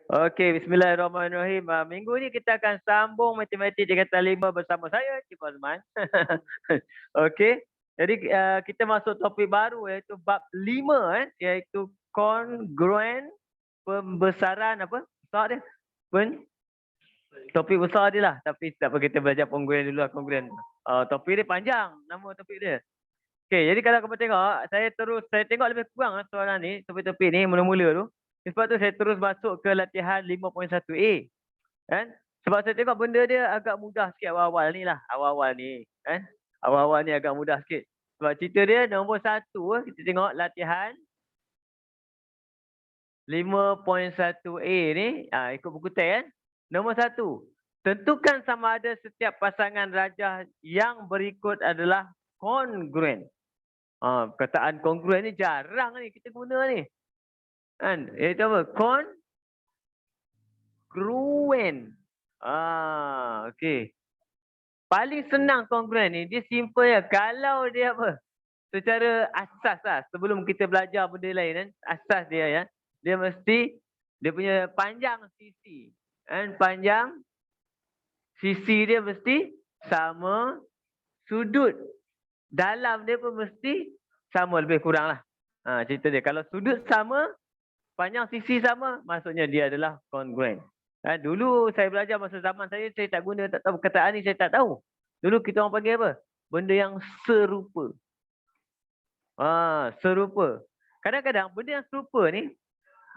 Okey, bismillahirrahmanirrahim. Minggu ni kita akan sambung matematik tingkatan 5 bersama saya, Cik Azman. Okey, jadi kita masuk topik baru iaitu bab 5 iaitu kongruen pembesaran apa? Besar dia. Topik besar dia lah. Tapi tak apa kita belajar kongruen dulu lah, kongruen. Topik dia panjang, nama topik dia. Okey, jadi kalau kamu tengok, saya tengok lebih kurang soalan ni, topik-topik ni mula-mula tu. Sebab tu saya terus masuk ke latihan 5.1A. Kan? Sebab saya tengok benda dia agak mudah sikit awal-awal ni lah. Awal-awal ni. Kan? Awal-awal ni agak mudah sikit. Sebab cerita dia nombor 1, kita tengok latihan 5.1A ni. Ikut buku teks kan. Nombor 1. Tentukan sama ada setiap pasangan rajah yang berikut adalah kongruen. Perkataan kongruen ni jarang ni kita guna ni. Kan? Iaitu apa? Kongruen. Okey. Paling senang kongruen ni, dia simple je. Kalau dia apa? Secara asas lah, sebelum kita belajar benda lain kan, asas dia ya. Dia mesti, dia punya panjang sisi. Kan? Panjang sisi dia mesti sama, sudut dalam dia pun mesti sama lebih kurang lah. Cerita dia. Kalau sudut sama, panjang sisi sama, maksudnya dia adalah kongruen. Dulu saya belajar masa zaman saya tak guna, tak tahu perkataan ni, saya tak tahu. Dulu kita orang panggil apa? Benda yang serupa. Serupa. Kadang-kadang benda yang serupa ni,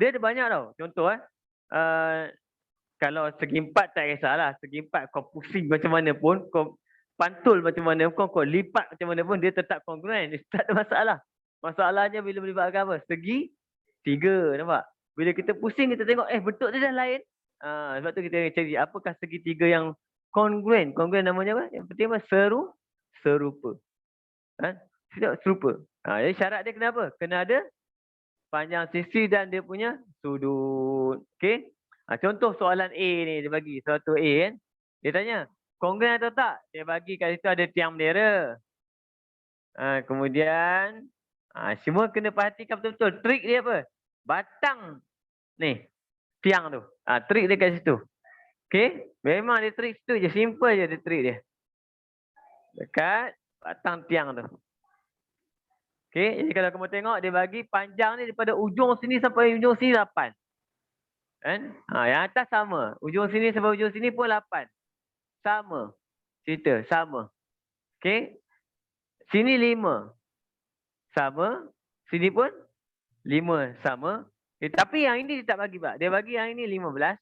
dia ada banyak tau. Contoh kalau segi empat tak kisahlah. Segi empat kau pusing macam mana pun, kau pantul macam mana pun, kau lipat macam mana pun, dia tetap kongruen. Dia tak ada masalah. Masalahnya bila melibatkan apa? Segi 3, nampak? Bila kita pusing, kita tengok, bentuk dia dah lain. Sebab tu kita cari apakah segitiga yang kongruen. Kongruen namanya apa? Yang penting apa? Serupa. Serupa. Jadi syarat dia kenapa? Kena ada panjang sisi dan dia punya sudut. Okey. Contoh soalan A ni, dia bagi suatu A kan. Dia tanya, kongruen atau tak? Dia bagi kat situ ada tiang bendera. Kemudian semua kena perhatikan betul-betul. Trik dia apa? Batang ni, tiang tu. Trik dia kat situ. Okey. Memang dia trik situ je. Simple je dia trik dia. Dekat batang tiang tu. Okey. Jadi kalau kamu tengok, dia bagi panjang ni daripada ujung sini sampai ujung sini 8. Kan? Yang atas sama. Ujung sini sampai ujung sini pun 8. Sama. Cerita. Sama. Okey. Sini 5. Sama. Sini pun 5. Sama. Tapi yang ini dia tak bagi, Pak. Dia bagi yang ini 15.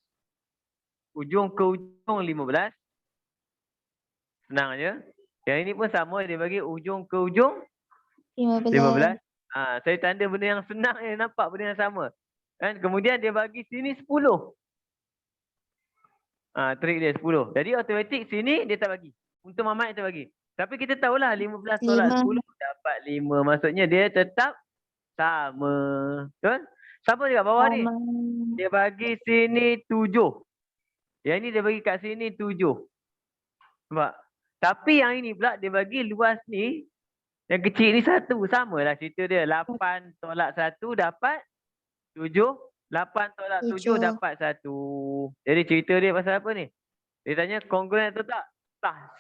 Ujung ke ujung 15. Senang je. Yang ini pun sama. Dia bagi ujung ke ujung 15. Saya tanda benda yang senang je. Nampak benda yang sama. Kan? Kemudian dia bagi sini 10. Trik dia 10. Jadi automatik sini dia tak bagi. Untuk Mamat dia tak bagi. Tapi kita tahulah 15 tolak 10 dapat 5. Maksudnya dia tetap sama. Betul? Sama juga bawah ni. Dia bagi sini 7. Yang ini dia bagi kat sini 7. Nampak? Tapi yang ini pula dia bagi luas ni. Yang kecil ni 1. Samalah cerita dia. 8 tolak 1 dapat 7. 8 tolak 7 dapat 1. Jadi cerita dia pasal apa ni? Dia tanya kongruen atau tak?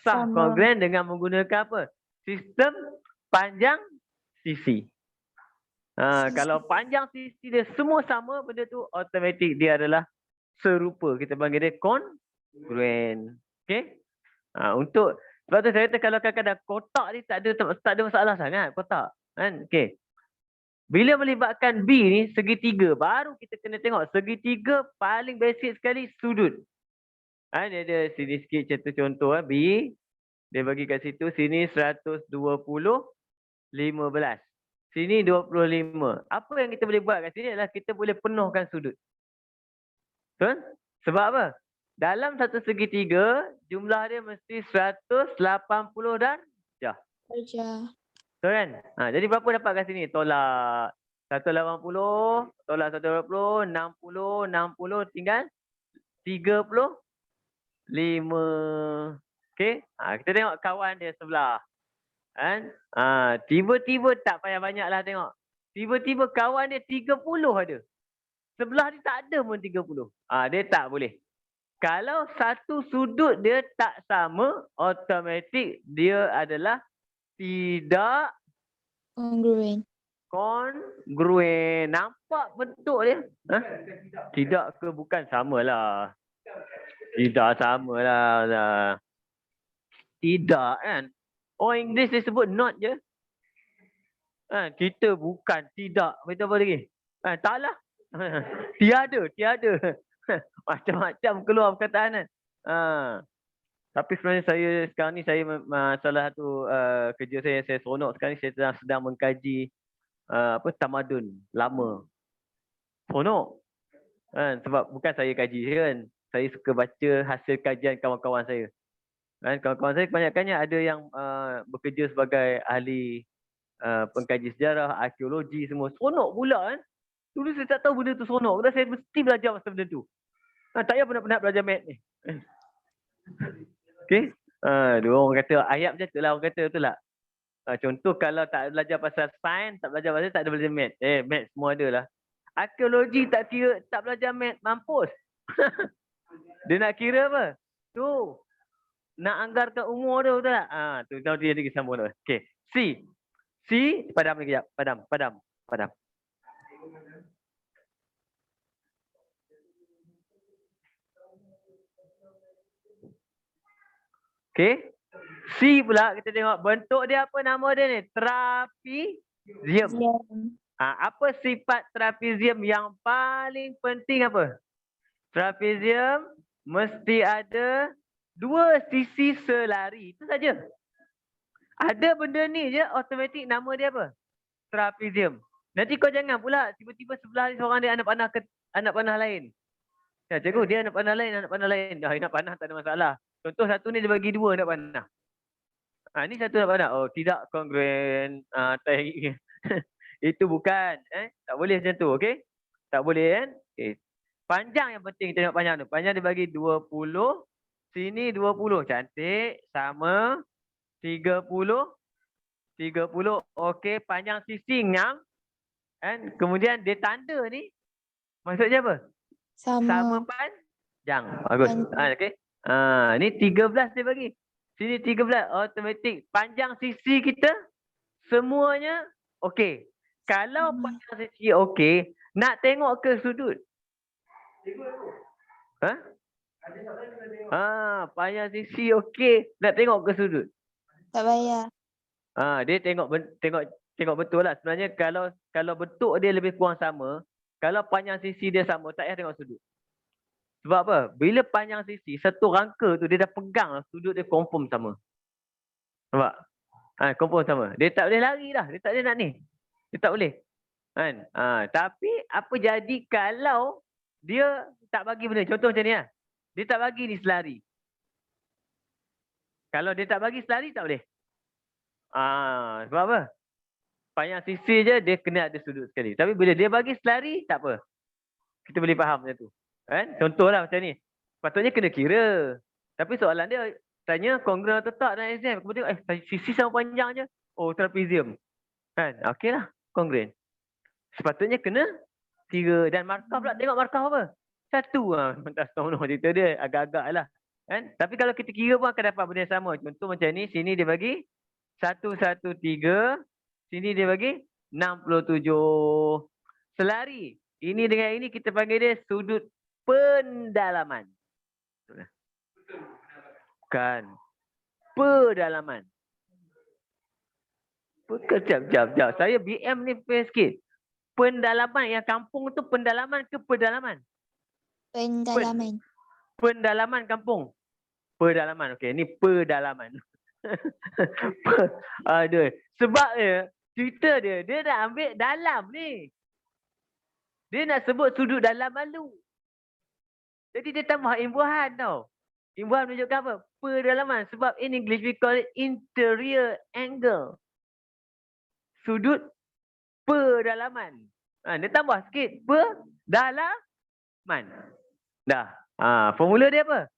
Sah kongruen dengan menggunakan apa? Sistem panjang sisi. Kalau panjang sisi dia semua sama, benda tu automatik dia adalah serupa. Kita panggil dia kongruen. Okey? Untuk sebab tu saya kata kalau kadang-kadang kotak ni tak ada masalah sangat kotak. Kan? Okey. Bila melibatkan B ni segitiga, baru kita kena tengok segitiga paling basic sekali sudut. Dia ada sini sikit contoh B. Dia bagi kat situ sini 120, 15. Sini 25. Apa yang kita boleh buat kat sini adalah kita boleh penuhkan sudut. Betul? Sebab apa? Dalam satu segitiga, jumlah dia mesti 180 darjah. Betul kan? Jadi berapa dapat kat sini? Tolak 180, tolak 120, 60, 60, tinggal 35. Okey? Kita tengok kawan dia sebelah. Kan? Tiba-tiba tak payah banyak lah tengok. Tiba-tiba kawan dia 30 ada. sebelah dia tak ada pun 30. Dia tak boleh. Kalau satu sudut dia tak sama, automatik dia adalah tidak kongruen. Nampak bentuk dia? Tidak ke bukan? Samalah. Tidak samalah. Tidak kan? Orang Inggeris dia sebut not je. Kita bukan, tidak. Betul apa lagi? Taklah. Tiada. Macam-macam keluar perkataan kan. Tapi sebenarnya saya sekarang ni salah satu kerja saya seronok sekarang ni saya sedang mengkaji tamadun lama. Seronok. Sebab bukan saya kaji kan. Saya suka baca hasil kajian kawan-kawan saya. Kawan-kawan saya kebanyakannya ada yang bekerja sebagai ahli pengkaji sejarah, arkeologi semua. Seronok pula kan. Dulu saya tak tahu benda tu seronok. Saya mesti belajar pasal benda tu. Tak payah penat-penat belajar mat ni. Okey. Dua orang kata ayat macam tu lah. Orang kata betul tak? Contoh kalau tak belajar pasal sains, tak belajar pasal tak ada belajar mat. Mat semua ada lah. Arkeologi tak kira, tak belajar mat, mampus. Dia nak kira apa? Tu. Nak anggarkan umur tu, betul tak? Tu dia lagi sambung tu. Okey. C, padam lagi sekejap. Padam. Okey. C pula kita tengok bentuk dia apa nama dia ni? Trapezium. Apa sifat trapezium yang paling penting apa? Trapezium mesti ada dua sisi selari. Itu saja. Ada benda ni je automatik nama dia apa? Trapezium. Nanti kau jangan pula tiba-tiba sebelah ni seorang dia anak panah lain. Cikgu dia anak panah lain. Anak panah tak ada masalah. Contoh satu ni dia bagi dua anak panah. Ni satu anak panah. Oh tidak kongruen. Itu bukan. Tak boleh macam tu. Okey? Tak boleh kan? Okay. Panjang yang penting tengok panjang tu. Panjang dia bagi 20. Sini 20. Cantik. Sama. 30. Okey. Panjang sisi ngam. Kan? Kemudian dia tanda ni. Maksudnya apa? Sama panjang. Bagus. Okey. Ni 13 dia bagi. Sini 13. Automatik. Panjang sisi kita. Semuanya okey. Kalau panjang sisi okey. Nak tengok ke sudut? Panjang sisi okey. Nak tengok ke sudut? Tak payah. Dia tengok betul lah. Sebenarnya kalau bentuk dia lebih kurang sama, kalau panjang sisi dia sama, tak payah tengok sudut. Sebab apa? Bila panjang sisi, satu rangka tu dia dah pegang sudut dia confirm sama. Nampak? Confirm sama. Dia tak boleh lari dah. Dia tak boleh nak ni. Dia tak boleh. Kan? Tapi apa jadi kalau dia tak bagi benda? Contoh macam ni lah. Dia tak bagi ni selari. Kalau dia tak bagi selari tak boleh. Sebab apa? Panjang sisi je dia kena ada sudut sekali. Tapi bila dia bagi selari tak apa. Kita boleh faham macam tu. Kan? Contohlah macam ni. Patutnya kena kira. Tapi soalan dia tanya kongruen atau tak dalam exam. Kemudian sisi sama panjang je. Oh trapezium. Kan? Okeylah kongruen. Sepatutnya kena kira. Dan markah pula tengok markah apa? Satu. Tak tahu cerita dia agak-agak lah. Kan? Tapi kalau kita kira pun akan dapat benda sama. Contoh macam ni. Sini dia bagi 113. Sini dia bagi 67. Selari. Ini dengan ini kita panggil dia sudut pendalaman. Bukan. Pedalaman. Sekejap. Saya BM ni fair sikit. Pendalaman yang kampung tu pendalaman ke pedalaman? Pendalaman kampung. Pedalaman. Okey, ni pedalaman. Aduh. Sebab cerita dia nak ambil dalam ni. Dia nak sebut sudut dalam malu. Jadi dia tambah imbuhan tau. Imbuhan menunjukkan apa? Pedalaman. Sebab in English we call it interior angle. Sudut pedalaman. Dia tambah sikit. Pedalaman. Dah. Formula dia apa?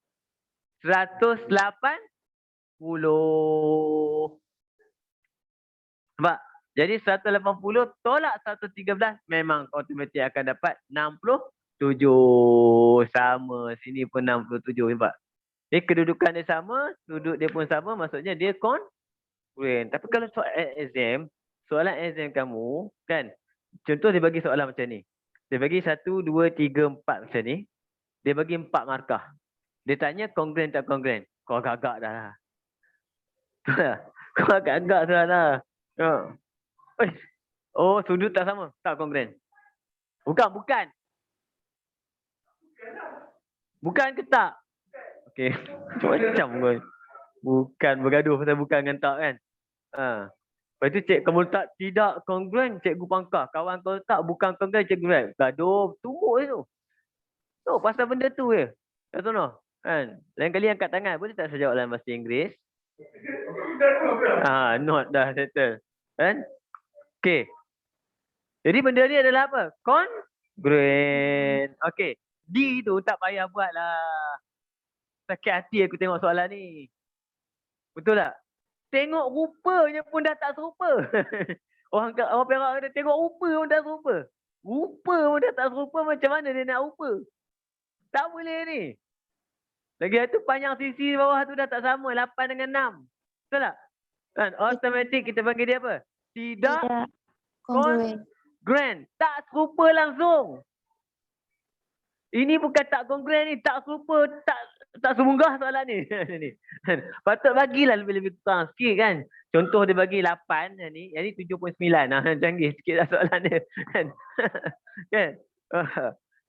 180. Sebab Jadi 180 tolak 113 memang automatik akan dapat 67. Sama. Sini pun 67. Nampak? Kedudukan dia sama, sudut dia pun sama, maksudnya dia congruent. Tapi kalau soalan exam kamu, kan, contoh dia bagi soalan macam ni. Dia bagi 1, 2, 3, 4 macam ni. Dia bagi 4 markah. Dia tanya congruent tak congruent. Kau agak-agak dah lah. Kau agak-agak dah lah. Oh, sudut tak sama. Tak congruent. Bukan. Bukan ke tak? Okey. Macam kau. Bukan, bergaduh pasal bukan dengan tak kan. Lepas tu kamu letak tidak congruent, cikgu pangkah. Kawan kau letak bukan congruent, cikgu right. Gaduh, tumbuk je tu. Tu pasal benda tu je. Tak tahu no. Kan? Lain kali angkat tangan, boleh tak saya jawab dalam bahasa Inggeris? Not dah settle. Kan? Okey. Jadi benda ni adalah apa? Congruent. Okey. D tu tak payah buat lah. Sakit hati aku tengok soalan ni. Betul tak? Tengok rupanya pun dah tak serupa. orang Perak kata tengok rupa pun dah serupa. Rupa pun dah tak serupa, macam mana dia nak rupa? Tak boleh ni. Lagi satu panjang sisi bawah tu dah tak sama. 8 dengan 6. Betul tak? Kan? Automatik kita panggil dia apa? Tidak congruent. Tak serupa langsung. Ini bukan tak congruent ni. Tak serupa. Tak semunggah soalan ni. Patut bagilah lebih-lebih kurang sikit kan. Contoh dia bagi 8 ni. Yang ni 7.9. Canggih sikit lah soalan dia. Kan?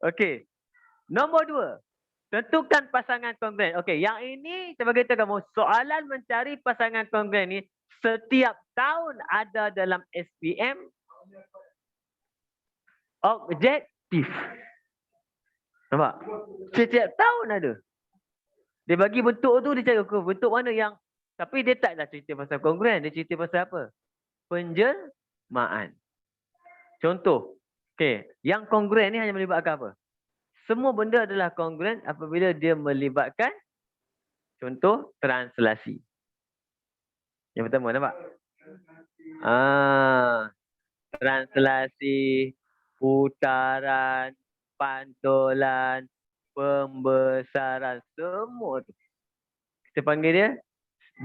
Okey. Nombor 2. Tentukan pasangan congruent. Okey, yang ini saya bagi tahu kamu, soalan mencari pasangan congruent ni setiap tahun ada dalam SPM objektif. Nampak? Setiap tahun ada. Dia bagi bentuk tu, dia cari bentuk mana yang, tapi dia taklah cerita pasal congruent, dia cerita pasal apa? Penjelmaan. Contoh, okey, yang congruent ni hanya melibatkan apa? Semua benda adalah congruent apabila dia melibatkan contoh translasi. Yang pertama, nampak? Translasi, putaran, pantulan, pembesaran, semua tu. Kita panggil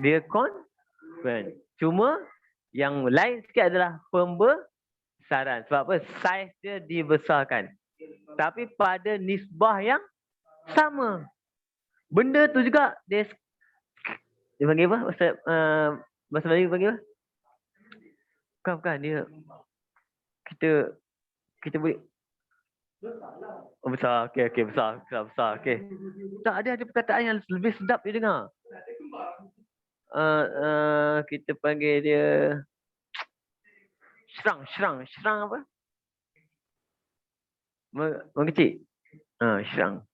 dia congruent. Cuma yang lain sikit adalah pembesaran. Sebab apa? Saiz dia dibesarkan. Tapi pada nisbah yang sama. Benda tu juga dia panggil apa? Bahasa Melayu panggil apa? Bukan dia. Kita boleh besar. Okey, besar. Okey. Tak ada perkataan yang lebih sedap dia dengar. Kita panggil dia Serang apa? Mengecil. Serang.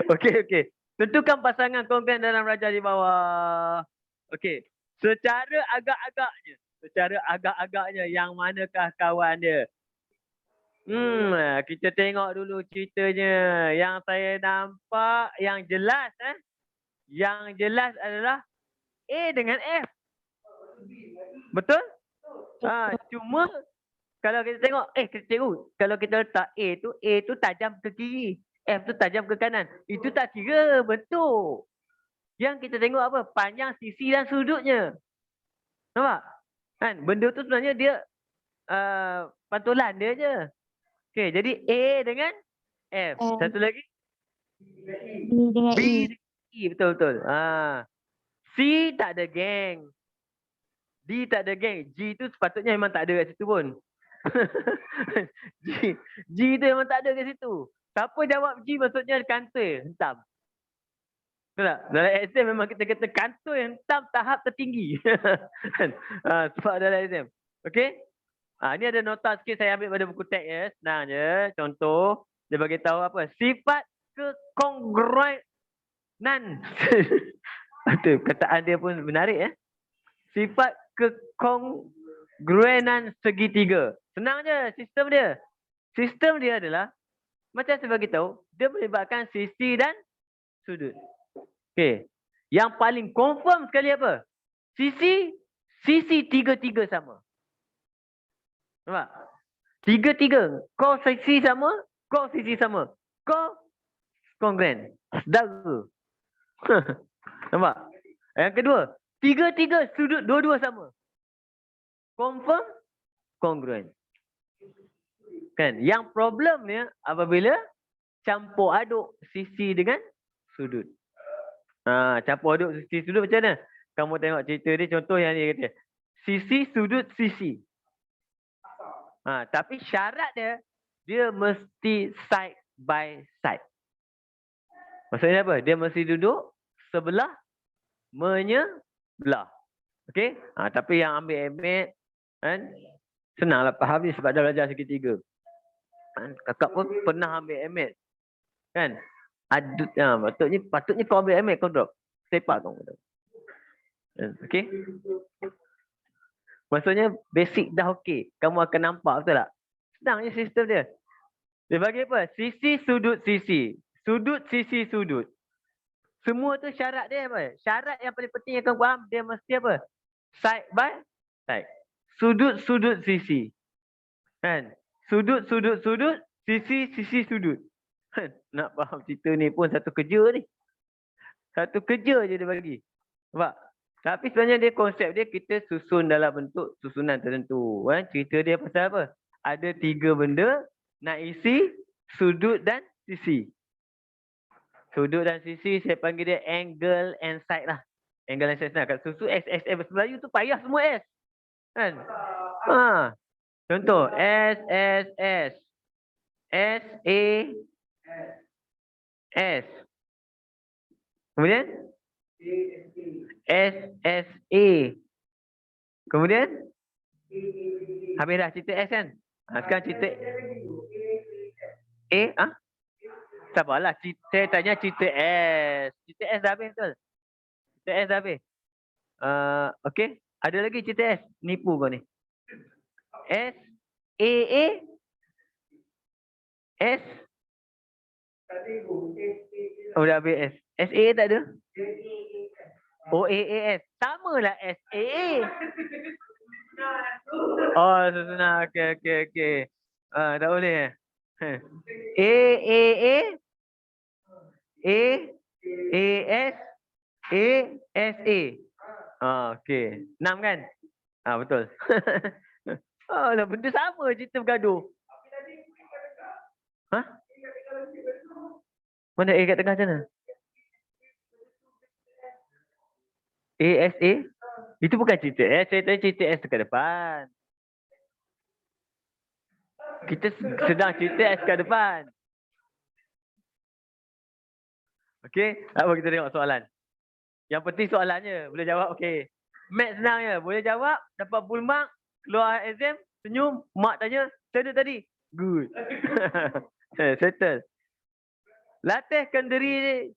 Okey. Tentukan pasangan congruent dalam raja di bawah. Okey. Secara agak-agaknya yang manakah kawan dia? Kita tengok dulu ceritanya. Yang saya nampak yang jelas adalah A dengan F. Betul? Cuma kalau kita tengok cikgu, kalau kita letak A tu tajam ke kiri, F tu tajam ke kanan. Itu tak kira bentuk. Yang kita tengok apa? Panjang sisi dan sudutnya. Nampak? Kan? Benda tu sebenarnya dia pantulan dia je. Okey, jadi A dengan F. Satu lagi? B dengan E. Betul. C tak ada geng. D tak ada geng. G tu sepatutnya memang tak ada kat situ pun. G tu memang tak ada kat situ. Siapa jawab G maksudnya kantor, hentam. Betul tak? Dalam exam memang kita kata kantor hentam tahap tertinggi. Sebab dalam exam. Okey? Ni ada nota sikit saya ambil pada buku teks ya. Senang je. Contoh, dia bagi tahu apa? Sifat kekongruenan. Itu kataan dia pun menarik ya. Sifat kekongruenan segitiga. Senang je sistem dia. Sistem dia adalah macam saya bagi tahu, dia melibatkan sisi dan sudut. Okey. Yang paling confirm sekali apa? Sisi tiga-tiga sama. Nampak? Tiga-tiga. Kau sisi sama, kau sisi sama. Kau kongruent. Saudara. Nampak? Yang kedua, tiga-tiga sudut dua-dua sama. Confirm, kongruent. Kan? Yang problemnya apabila campur aduk sisi dengan sudut. Campur aduk sisi sudut macam mana? Kamu tengok cerita dia, contoh yang dia kata. Sisi sudut sisi. Tapi syarat dia mesti side by side. Maksudnya apa? Dia mesti duduk sebelah menyebelah. Okey? Tapi yang ambil kan senanglah faham ni sebab dah belajar segitiga. Kakak pun pernah ambil MA. Kan? Patutnya kau ambil MA kau drop. Sepak kau. Okey? Maksudnya basic dah okey. Kamu akan nampak betul tak? Senang je sistem dia. Dia bagi apa? Sisi sudut sisi. Sudut sisi sudut. Semua tu syarat dia apa? Syarat yang paling penting yang kau faham dia mesti apa? Side by side. Sudut sudut sisi. Kan? Sudut sudut sudut, sisi sisi sudut. Nak faham cerita ni pun satu kerja ni. Satu kerja je dia bagi. Nampak? Tapi sebenarnya dia konsep dia kita susun dalam bentuk susunan tertentu. Cerita dia pasal apa? Ada 3 benda nak isi sudut dan sisi. Sudut dan sisi saya panggil dia angle and side lah. Angle and side lah. Kat susu S, S, S. Bahasa Melayu tu payah semua S. Kan? Contoh S, S, S. S, A, S. Kemudian? S, S, A. Kemudian? Habis dah cerita S kan? Sekarang cerita A. Sabarlah. Saya tanya cerita S. Cerita S dah habis betul? Cerita S dah habis? Okey. Ada lagi cerita S? Nipu kau ni. S, A, A. S. Oh dah habis S. S, A, A tak ada? O, A, A, S. Samalah S, A, A. Oh, senang. Okey. Tak boleh. A, A, A. A, A, S. A, S, A. Okey. 6 kan? Betul. Benda sama cerita bergaduh. Mana A kat tengah macam mana? A, S, A? Itu bukan cerita S. Saya tanya cerita S dekat depan. Kita sedang cerita S kat depan. Okey, apa kita tengok soalan. Yang penting soalannya, boleh jawab okey. Math senang je, boleh jawab, dapat full mark, keluar exam, senyum, mak tanya, settle tadi. Good. Settle. Latih kendiri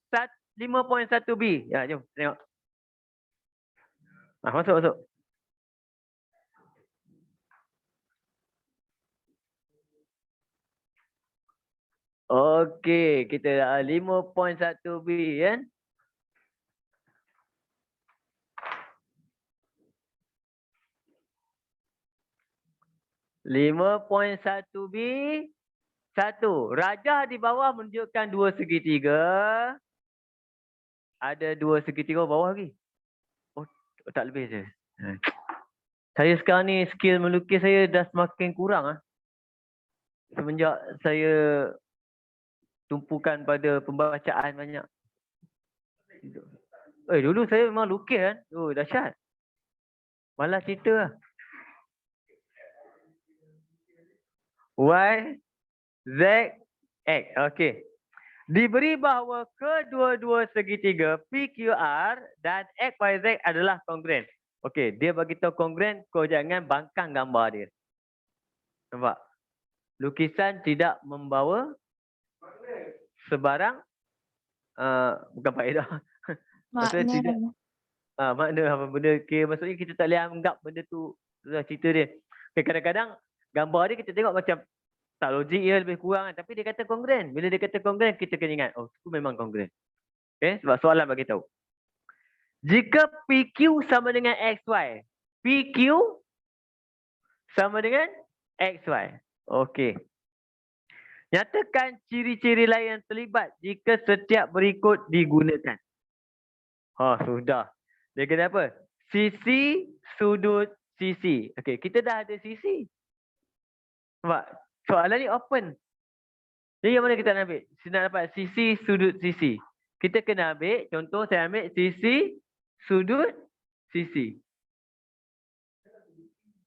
5.1B. Ya, jom tengok. Masuk. Okey, kita dah 5.1B kan? (5.1B) 1. Rajah di bawah menunjukkan 2 segitiga. Ada 2 segitiga bawah lagi. Oh, tak lebih je. Saya sekarang ni skill melukis saya dah semakin kurang. Semenjak saya tumpukan pada pembacaan banyak. Dulu saya memang lukis kan. Dahsyat. Malah cerita lah. Y, Z, X. Okey. Diberi bahawa kedua-dua segitiga PQR dan XYZ adalah kongruent. Okey, dia bagi tahu kongruent, kau jangan bangkang gambar dia. Nampak? Lukisan tidak membawa sebarang bukan faedah. Maksudnya tidak makna apa benda maksudnya kita tak boleh anggap benda tu cerita dia. Kadang-kadang gambar dia kita tengok macam tak logik ya, lebih kurang kan. Tapi dia kata kongruent. Bila dia kata kongruent, kita kena ingat, oh itu memang kongruent. Okay, sebab soalan bagi tahu. Jika PQ sama dengan XY. PQ sama dengan XY. Okey. Nyatakan ciri-ciri lain yang terlibat jika setiap berikut digunakan. Sudah. Dia kata apa? Sisi, sudut, sisi. Okey, kita dah ada sisi. Nampak? Soalan ni open. Jadi yang mana kita nak ambil? Nak dapat sisi, sudut, sisi. Kita kena ambil, contoh saya ambil sisi, sudut, sisi.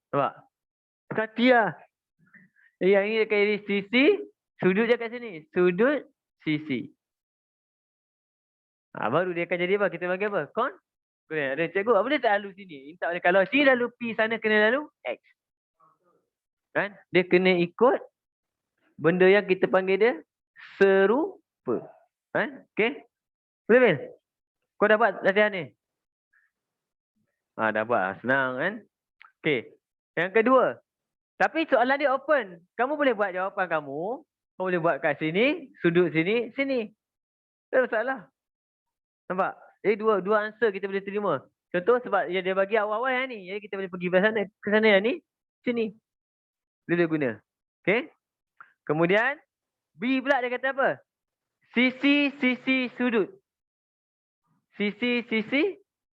Nampak? Kaki lah. Yang ini dekat sisi, sudut je kat sini. Sudut, sisi. Baru dia akan jadi apa? Kita bagi apa? Ada cikgu, apa dia tak lalu sini? Tak boleh. Kalau sini lalu P, sana kena lalu X. Kan? Dia kena ikut benda yang kita panggil dia serupa. Kan? Okey? Boleh, Bil? Kau dapat latihan ni? Dapat. Senang kan? Okey. Yang kedua. Tapi soalan dia open. Kamu boleh buat jawapan kamu. Kamu boleh buat kat sini, sudut sini, sini. Tak ada masalah. Nampak? Jadi dua answer kita boleh terima. Contoh sebab dia bagi awal-awal yang ni. Jadi kita boleh pergi ke sana yang ni, sini. Dia boleh guna. Okey? Kemudian B pula dia kata apa? Sisi, sisi, sudut. Sisi, sisi,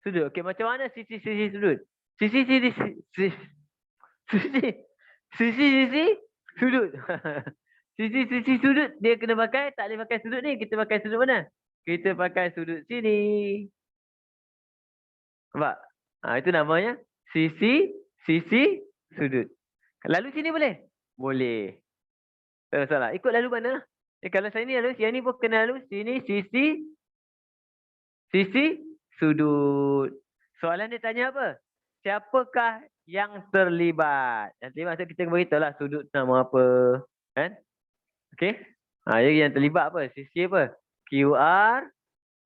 sudut. Okey, macam mana sisi, sisi, sudut? Sisi, sisi, sisi, sisi, sisi, sudut. Sisi, sisi, sudut. Dia kena pakai, tak boleh pakai sudut ni. Kita pakai sudut mana? Kita pakai sudut sini. Nampak? Itu namanya sisi, sisi, sudut. Lalu sini boleh? Boleh. Tak masalah. Ikut lalu mana? Kalau saya ni lalu, yang ni pun kena lalu. Sini, sisi, sisi, sudut. Soalan dia tanya apa? Siapakah yang terlibat? Yang terlibat maksud kita beritahu lah sudut nama apa. Kan? Okey? Jadi yang terlibat apa? Sisi apa? QR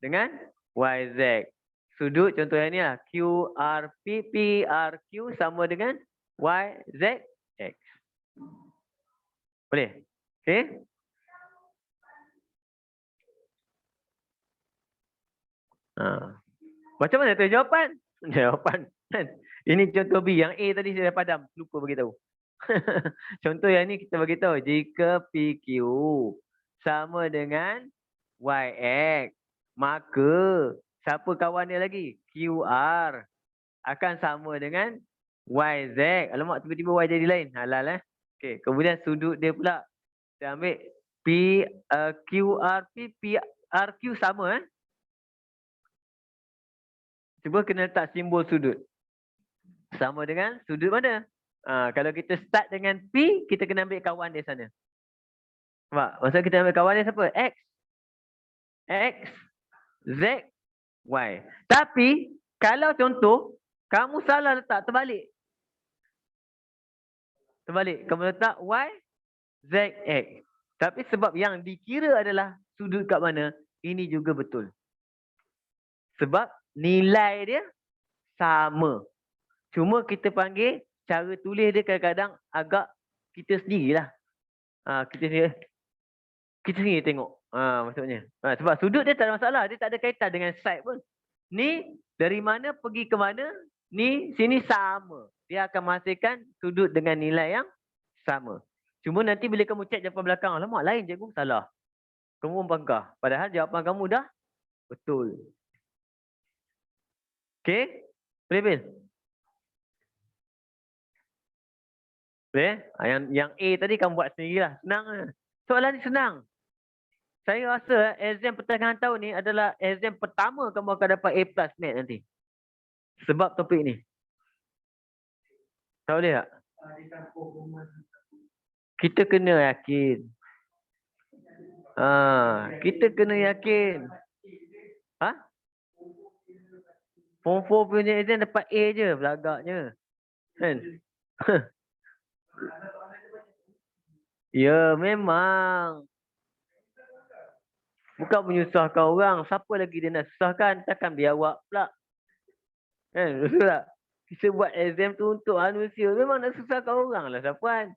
dengan YZ. Sudut contoh yang ni lah. QRP, PRQ sama dengan YZX. Boleh? Okey? Macam mana tu jawapan? Jawapan. Ini contoh B. Yang A tadi saya padam. Lupa beritahu. Contoh yang ni kita beritahu. Jika PQ sama dengan YX, maka siapa kawan dia lagi? QR akan sama dengan YZ. Alamak, tiba-tiba Y jadi lain. Halal Okey, kemudian sudut dia pula. Saya ambil QRP, PRQ sama Cuba kena letak simbol sudut. Sama dengan sudut mana? Kalau kita start dengan P, kita kena ambil kawan dia sana. Nampak? Maksudnya kita ambil kawan dia siapa? X. X, Z, Y. Tapi, kalau contoh, kamu salah letak terbalik. Terbalik. Kamu letak Y, Z, X. Tapi sebab yang dikira adalah sudut kat mana, ini juga betul. Sebab nilai dia sama. Cuma kita panggil cara tulis dia kadang-kadang agak kita sendirilah. Kita sendiri tengok. Maksudnya. Sebab sudut dia tak ada masalah. Dia tak ada kaitan dengan side pun. Ni dari mana pergi ke mana. Ni sini sama. Dia akan menghasilkan sudut dengan nilai yang sama. Cuma nanti bila kamu cek jawapan belakang. Alamak lain cikgu salah. Kamu membangkah. Padahal jawapan kamu dah betul. Okey? Boleh Bil? Boleh? Yang A tadi kamu buat sendirilah. Senang lah. Soalan ni senang. Saya rasa exam pertengahan tahun ni adalah exam pertama kamu akan dapat A+ Mat nanti. Sebab topik ni. Tak boleh tak? Kita kena yakin. Kita kena yakin. Form 4 punya exam dapat A je. Belagaknya. Kan? Ya, memang. Bukan menyusahkan orang. Siapa lagi dia nak susahkan? Takkan biar awak pula. Kan? Betul tak? Kita buat exam tu untuk manusia. Memang nak susahkan orang lah, Sapuan.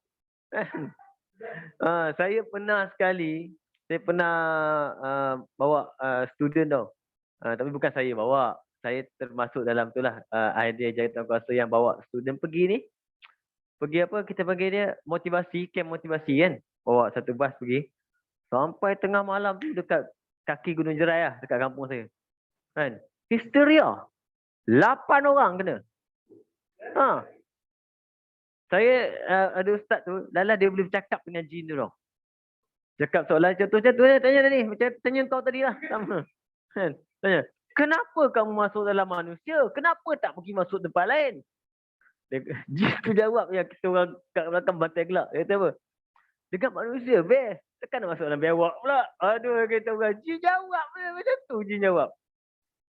Saya pernah sekali. Saya pernah bawa student tau. Tapi bukan saya bawa. saya termasuk dalam tu lah idea jawatankuasa yang bawa student pergi ni. Pergi apa, kita panggil dia motivasi, camp motivasi kan. Bawa satu bas pergi. Sampai tengah malam tu dekat kaki Gunung Jerai lah, dekat kampung saya. Kan? Histeria. 8 orang kena. Ha. Saya ada ustaz tu, lala dia boleh bercakap dengan jin tu tau. Cakap soalan contohnya tu tanya tadi, macam tanya kau tadi lah. Sama. Kan? Tanya, kenapa kamu masuk dalam manusia? Kenapa tak pergi masuk tempat lain? Jin tu jawab yang kita orang kat belakang bantai gelak. Dia kata apa? Dekat manusia, best. Tekan nak masuk dalam bewak pula. Aduh, kita orang. Jin jawab macam tu, Jin jawab.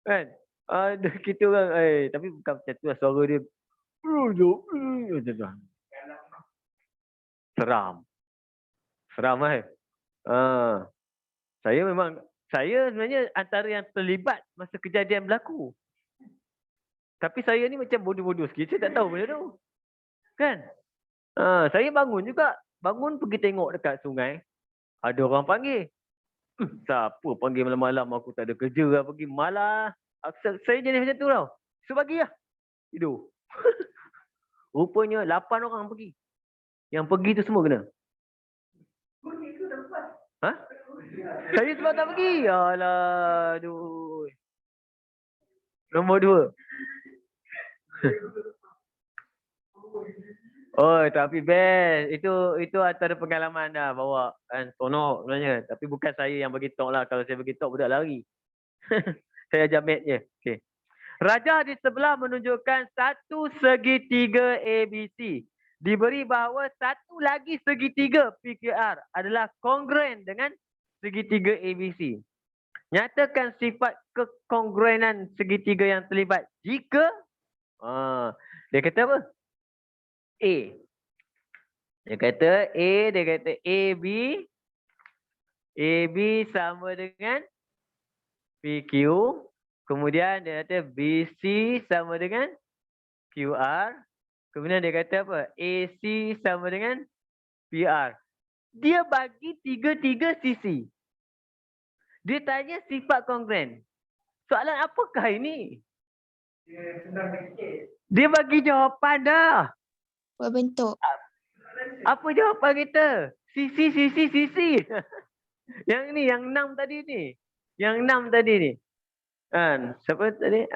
Kan? Aduh, kita orang. Tapi bukan macam tu lah. Suara dia. Macam tu. Seram. Seram kan? Saya sebenarnya antara yang terlibat masa kejadian berlaku. Tapi saya ni macam bodoh-bodoh sikit. Saya tak tahu benda tu. Kan? Saya bangun juga. Bangun pergi tengok dekat sungai. Ada orang panggil. Siapa panggil malam-malam, aku tak ada kerja lah, pergi malah. Saya jenis macam tu tau. So bagilah. Tidur. Rupanya 8 orang pergi. Yang pergi tu semua kena. Ha? Saya sebab tak pergi. Alah, aduh. Nombor 2. Oh, tapi best. Itu antara pengalaman dah bawa kan, tonok sebenarnya. Tapi bukan saya yang bagi tok lah. Kalau saya bagi tok, budak lari. Saya jamet je. Okay. Rajah di sebelah menunjukkan satu segitiga ABC. Diberi bahawa satu lagi segitiga PQR adalah kongruen dengan segitiga ABC. Nyatakan sifat kekongruenan segitiga yang terlibat jika dia kata apa? A. Dia kata AB sama dengan PQ. Kemudian dia kata BC sama dengan QR. Kemudian dia kata apa? AC sama dengan PR. Dia bagi tiga-tiga sisi. Dia tanya sifat kongruen. Soalan apakah ini? Dia bagi jawapan dah. Berbentuk. Apa jawapan kita? Sisi. Yang ni, yang 6 tadi ni. Yang 6 tadi ni. Siapa tadi?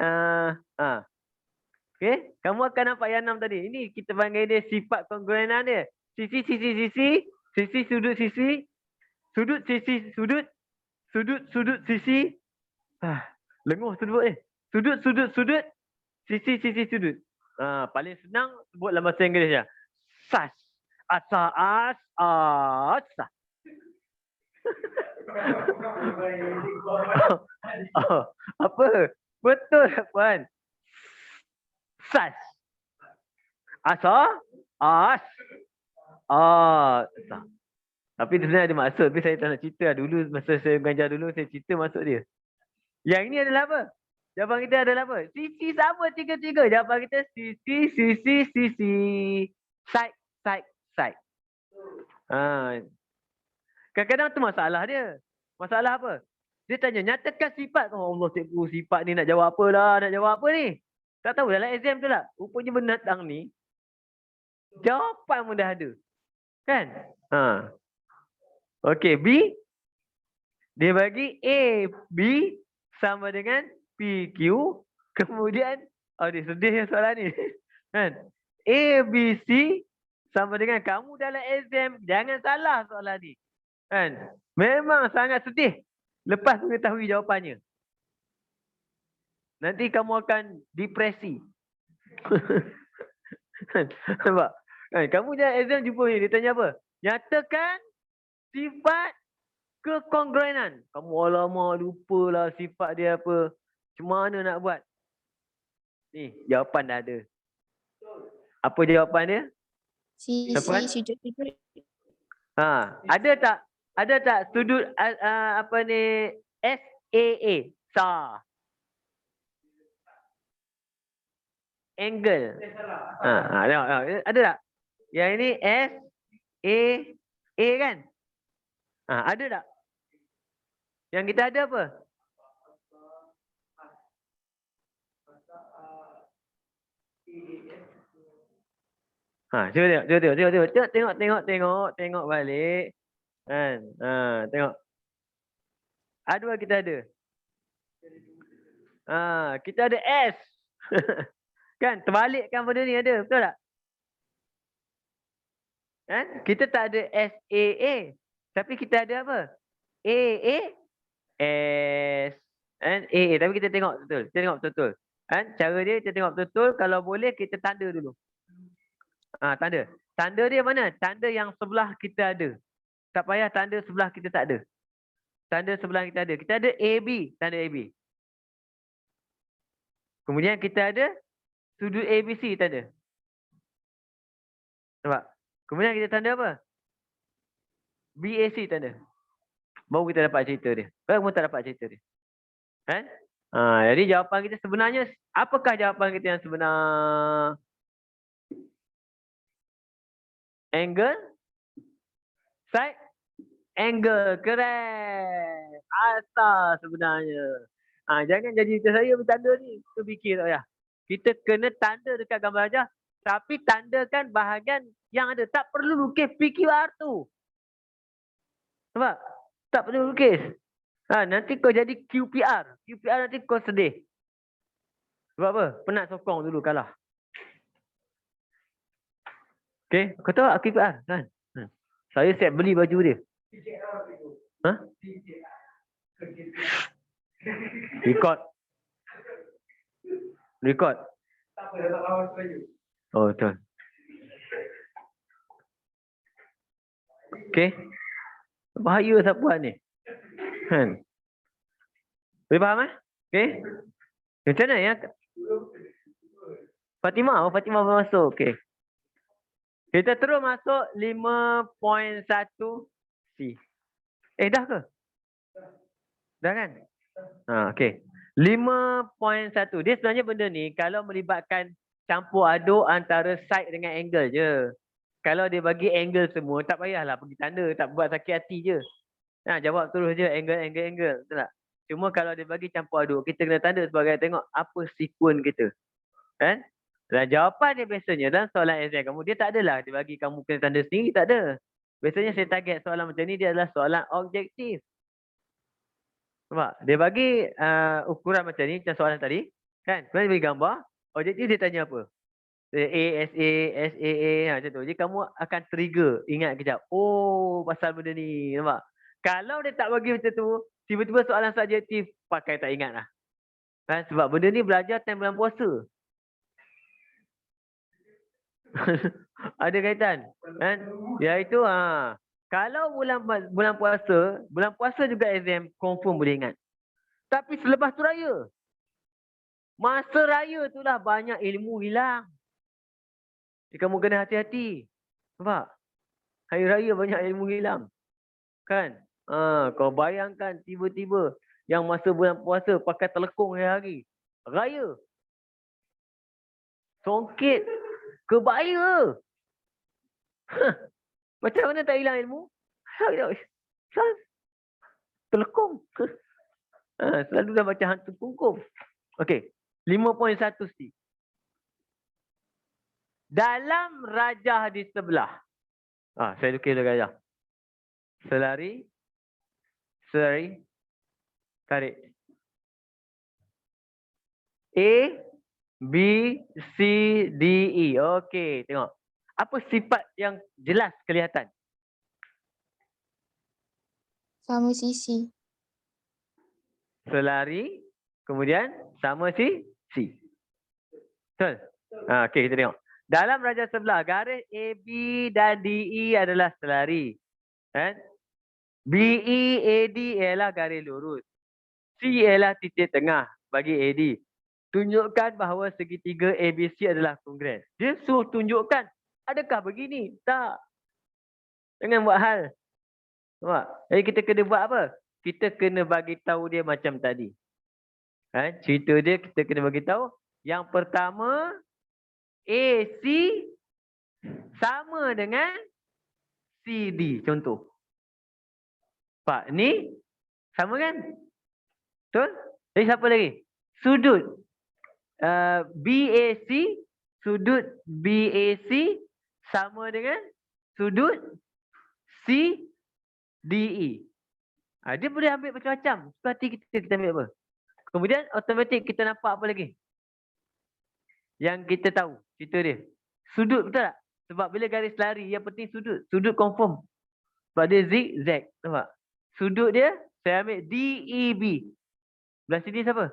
Okay. Kamu akan nampak yang 6 tadi. Ini kita panggil dia sifat kongruenan dia. Sisi. Sisi, sudut, sisi. Sudut, sisi, sudut. Sudut, sisi. Lenguh tu sebut ni. Sudut. Sisi, sudut. Paling senang sebut dalam bahasa Inggeris je. Sas. Asa. Apa? Betul puan. Sas. Asa. Tapi sebenarnya ada maksud. Tapi saya tak nak cerita. Dulu masa saya mengajar dulu, saya cerita maksud dia. Yang ini adalah apa? Jawapan kita adalah apa? Sisi sama tiga-tiga. Jawapan kita sisi. Side. Kadang-kadang tu masalah dia. Masalah apa? Dia tanya, nyatakan sifat. Oh Allah, cikgu, sifat ni nak jawab apa lah? Nak jawab apa ni? Tak tahu dalam exam tu lah. Rupanya binatang ni, jawapan pun dah ada. Kan? Okey, B. Dia bagi A, B sama dengan PQ. Kemudian, dia sedih yang soalan ni. Kan? A, B, C sama dengan kamu dalam exam. Jangan salah soalan ni. Kan? Memang sangat sedih lepas mengetahui jawapannya. Nanti kamu akan depresi. Nampak? Kan? Kamu dalam exam jumpa ni, dia tanya apa? Nyatakan sifat kekongruenan. Kamu alamak lupalah sifat dia apa. Macam mana nak buat? Ni, jawapan dah ada. Apa jawapan dia? Sisi, sudut. Ada tak sudut apa ni? SAA. Angle. Ada tak? Yang ini SAA kan? Ada tak? Yang kita ada apa? Cuba tengok balik. Kan? Tengok. A2 kita ada. Kita ada S. Kan? Terbalikkan benda ni ada. Betul tak? Kan? Kita tak ada SAA. Tapi kita ada apa? AA S. Kan? AA. Tapi kita tengok betul. Kita tengok betul-betul. Kan? Cara dia kita tengok betul-betul. Kalau boleh kita tanda dulu. Tanda. Tanda dia mana? Tanda yang sebelah kita ada. Tak payah tanda sebelah kita tak ada. Tanda sebelah kita ada. Kita ada AB. Tanda AB. Kemudian kita ada sudut ABC tanda. Nampak? Kemudian kita tanda apa? BAC tanda. Baru kita dapat cerita dia. Kamu tak dapat cerita dia. Kan? Jadi jawapan kita sebenarnya, apakah jawapan kita yang sebenar? Angle? Side? Angle. Correct. Asal sebenarnya. Jangan jadi macam saya bertanda ni. Kita fikir tak payah. Kita kena tanda dekat gambar aja. Tapi tandakan bahagian yang ada. Tak perlu lukis PQR tu. Nampak? Tak perlu lukis. Nanti kau jadi QPR. QPR nanti kau sedih. Sebab apa? Penat sokong dulu kalah. Okay? Kau tahu tak QPR? Kan? Saya siap beli baju dia. Record. Tak apa, tak lawan saya. Oh, betul. Okay. Bahaya sapuan ni. Kan? Boleh faham Okay. Macam mana ya? Fatimah masuk. Okay. Kita terus masuk 5.1 C. Dah ke? Dah kan? Okay. 5.1. Dia sebenarnya benda ni kalau melibatkan campur aduk antara side dengan angle je. Kalau dia bagi angle semua, tak payahlah pergi tanda. Tak buat sakit hati je. Jawab terus je angle. Betul tak? Cuma kalau dia bagi campur aduk, kita kena tanda sebagai tengok apa sequence kita. Kan? Dan jawapan dia biasanya dalam soalan exam kamu, dia tak adalah dia bagi kamu kena tanda sendiri, tak ada. Biasanya saya target soalan macam ni, dia adalah soalan objektif. Nampak? Dia bagi ukuran macam ni, macam soalan tadi. Kan? Kemudian dia bagi gambar. Objektif dia tanya apa? SAA, macam tu. Jadi kamu akan trigger, ingat kejap. Oh, pasal benda ni. Nampak? Kalau dia tak bagi macam tu, tiba-tiba soalan subjektif, pakai tak ingat lah. Kan? Sebab benda ni belajar time bulan puasa. Ada kaitan. Kan? Iaitu, kalau bulan puasa juga exam, confirm boleh ingat. Tapi selepas tu raya. Masa raya tu lah banyak ilmu hilang. Jadi kamu kena hati-hati. Nampak? Hari raya banyak ilmu hilang. Kan? Kau bayangkan tiba-tiba yang masa bulan puasa pakai telekung hari-hari. Raya. Songkit. Kebaya. Macam mana tak hilang ilmu? Telekung. Selalu dah baca hantu kungkum. Okey. 5.1 C. Dalam rajah di sebelah. Saya lukis dulu rajah. Selari. Tarik. A, B, C, D, E. Okey, tengok. Apa sifat yang jelas kelihatan? Sama sisi. Selari. Kemudian sama C. Betul? Okey, kita tengok. Dalam rajah sebelah, garis AB dan DE adalah selari. Kan? BE, AD ialah garis lurus. C ialah titik tengah bagi AD. Tunjukkan bahawa segitiga ABC adalah kongruens. Dia suruh tunjukkan. Adakah begini? Tak. Jangan buat hal. Nampak? Jadi kita kena buat apa? Kita kena bagi tahu dia macam tadi. Cerita dia kita kena bagi tahu. Yang pertama, AC sama dengan CD. Contoh. Pak, ni sama kan? Betul? Jadi siapa lagi? Sudut BAC, sudut BAC sama dengan sudut CDE. Dia boleh ambil macam-macam. Suka hati kita ambil apa. Kemudian automatik kita nampak apa lagi? Yang kita tahu cerita dia. Sudut, betul tak? Sebab bila garis lari, yang penting sudut. Sudut confirm. Sebab dia zigzag. Nampak? Sudut dia, saya ambil DEB. Belah sini siapa?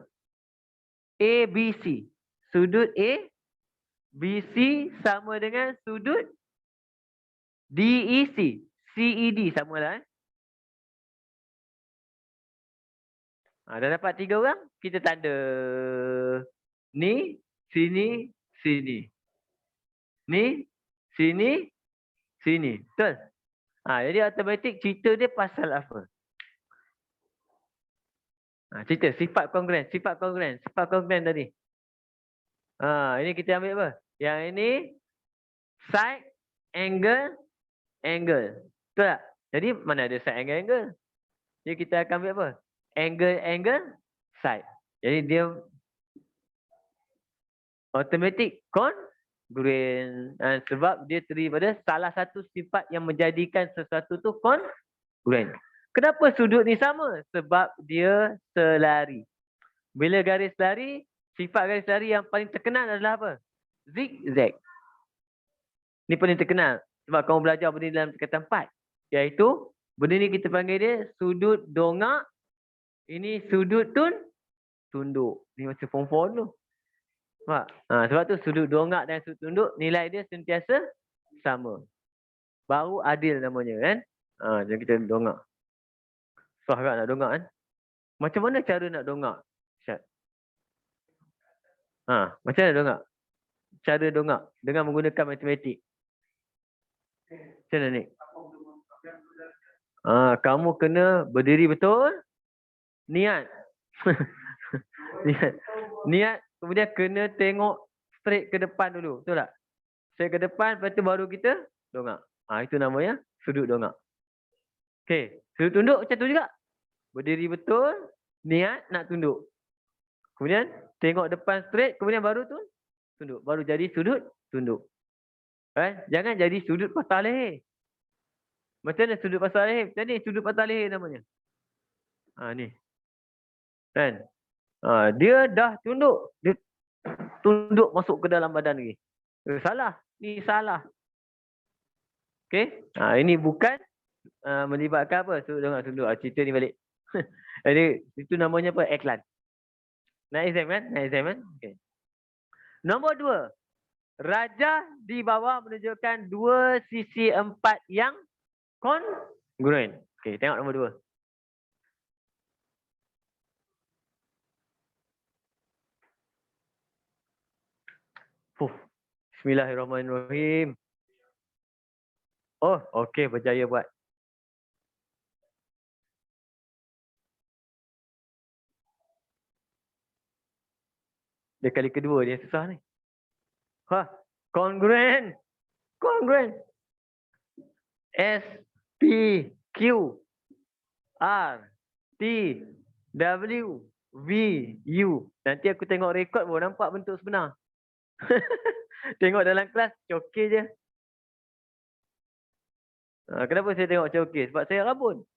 ABC. Sudut ABC sama dengan sudut DEC. CED sama lah. Dah dapat 3 orang. Kita tanda. Ni, sini, sini. Ni, sini, sini. Betul? Jadi automatik cerita dia pasal apa? Cerita sifat kongruens. Sifat kongruens tadi. Ini kita ambil apa? Yang ini side, angle. Betul tak? Jadi mana ada side, angle. Jadi kita akan ambil apa? Angle, side. Jadi dia automatic kongruens. Sebab dia terdiri pada salah satu sifat yang menjadikan sesuatu tu kongruens. Kenapa sudut ni sama? Sebab dia selari. Bila garis lari, sifat garis lari yang paling terkenal adalah apa? Zigzag. Ni paling terkenal. Sebab kamu belajar benda ni dalam tingkatan 4. Iaitu, benda ni kita panggil dia sudut dongak. Ini sudut tunduk. Ni macam form 4 tu. Sebab tu sudut dongak dan sudut tunduk, nilai dia sentiasa sama. Baru adil namanya kan. Jadi kita dongak. Susah kan nak dongak kan? Macam mana cara nak dongak? Syed. Macam mana dongak? Cara dongak dengan menggunakan matematik. Macam mana ni? Kamu kena berdiri betul. Niat. Niat. Kemudian kena tengok straight ke depan dulu. Betul tak? Straight ke depan. Lepas tu baru kita dongak. Itu namanya sudut dongak. Okey. Sudut tunduk macam tu juga. Berdiri betul. Niat nak tunduk. Kemudian tengok depan straight. Kemudian baru tu tunduk. Baru jadi sudut tunduk. Jangan jadi sudut patah leher. Macam mana sudut patah leher? Macam ni sudut patah leher namanya. Ni. Kan? Dia dah tunduk. Dia tunduk masuk ke dalam badan lagi. Salah. Ni salah. Okey. Ini bukan melibatkan apa? Tunduk. Cerita ni balik. Jadi itu namanya apa? Iklan. Nak exam kan? Okay. Nombor 2. Rajah di bawah menunjukkan 2 sisi 4 yang kongruens. Okey, tengok nombor 2. Bismillahirrahmanirrahim. Okey, berjaya buat. Dia kali kedua dia susah ni. Kongruens. S, P, Q, R, T, W, V, U. Nanti aku tengok rekod baru nampak bentuk sebenar. Tengok dalam kelas, okey je. Kenapa saya tengok macam okey? Sebab saya rabun.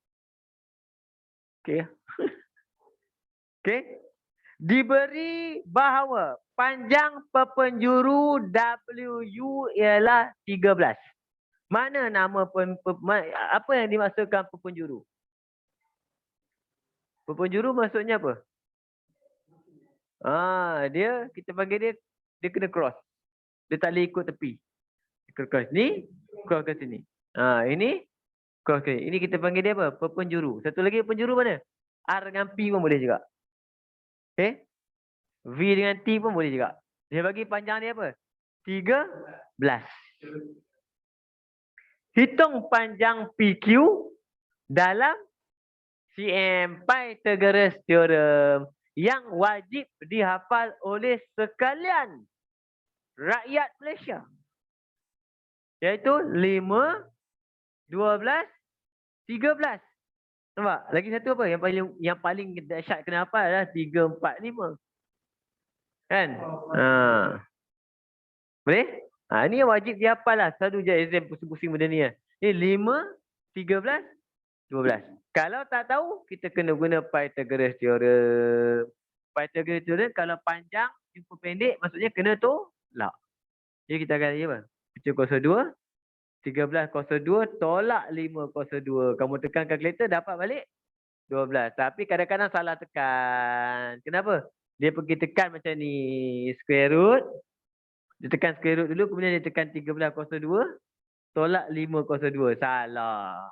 Okey. Okey. Diberi bahawa panjang perpenjuru WU ialah 13. Mana nama apa yang dimaksudkan perpenjuru? Perpenjuru maksudnya apa? Kita panggil dia kena cross. Dia tak boleh ikut tepi. Cross ni, cross ke sini. Ini cross ke sini. Ini kita panggil dia apa? Perpenjuru. Satu lagi penjuru mana? R dengan P pun boleh juga. Okay. V dengan T pun boleh juga. Dia bagi panjang dia apa? 13. Hitung panjang PQ dalam CM Pythagoras Theorem yang wajib dihafal oleh sekalian rakyat Malaysia. Iaitu 5, 12, 13. Nampak? Lagi satu apa? Yang paling dahsyat kena hafal adalah 3, 4, 5. Kan? Boleh? Ni wajib dia hafal lah. Selalu je exam pusing-pusing benda ni lah. Ni 5, 13, 12. Kalau tak tahu, kita kena guna Pythagoras theorem. Pythagoras theorem kalau panjang, jumpa pendek, maksudnya kena tolak. Jadi kita akan lihat apa? Pecah kuasa 2. 13 kuasa 2 tolak 5 kuasa 2. Kamu tekan kalkulator dapat balik 12. Tapi kadang-kadang salah tekan. Kenapa? Dia pergi tekan macam ni. Square root. Dia tekan square root dulu. Kemudian dia tekan 13 kuasa 2. Tolak 5 kuasa 2. Salah.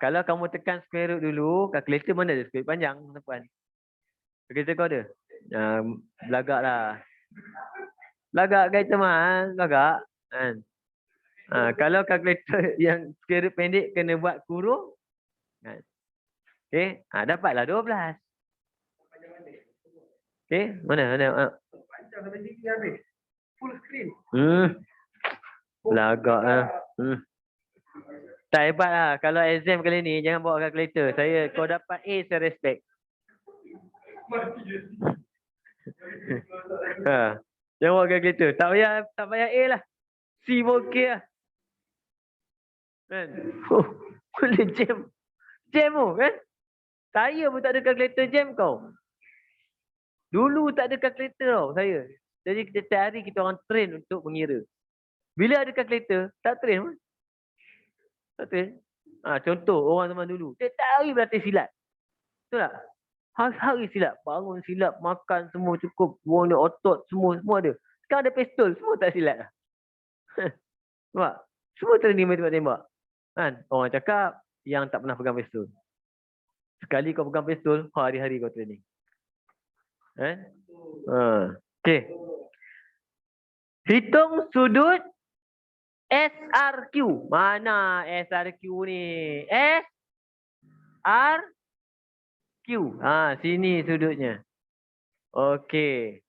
Kalau kamu tekan square root dulu. Kalkulator mana ada square root panjang? Tuan. Kalkulator kau ada? Belagak lah. Belagak guys teman. Belagak. Kan? Kalau kalkulator yang square root pendek kena buat kurung. Kan? Okay. Dapatlah 12. Okay. Mana? Full screen. Belagak lah. Tak hebat lah. Kalau exam kali ni, jangan bawa kalkulator. Kau dapat A, saya respect. Jangan bawa kalkulator. Tak payah A lah. C pun okey lah. Kan? Boleh jam. Jam tu kan? Saya pun tak ada kalkulator jam kau. Dulu tak ada kalkulator tau saya. Jadi setiap hari kita orang train untuk mengira. Bila ada kalkulator, tak train pun. Tak train. Contoh orang zaman dulu. Setiap hari berlatih silat. Betul tak? Hari-hari silat. Bangun silat, makan semua cukup. Buang otot semua ada. Sekarang ada pistol, semua tak silat lah. Nampak? Semua training main tembak-tembak. Kan? Orang cakap yang tak pernah pegang pistol. Sekali kau pegang pistol, hari-hari kau training. Okay. Hitung sudut SRQ. Mana SRQ ni? SRQ. Sini sudutnya. Okey.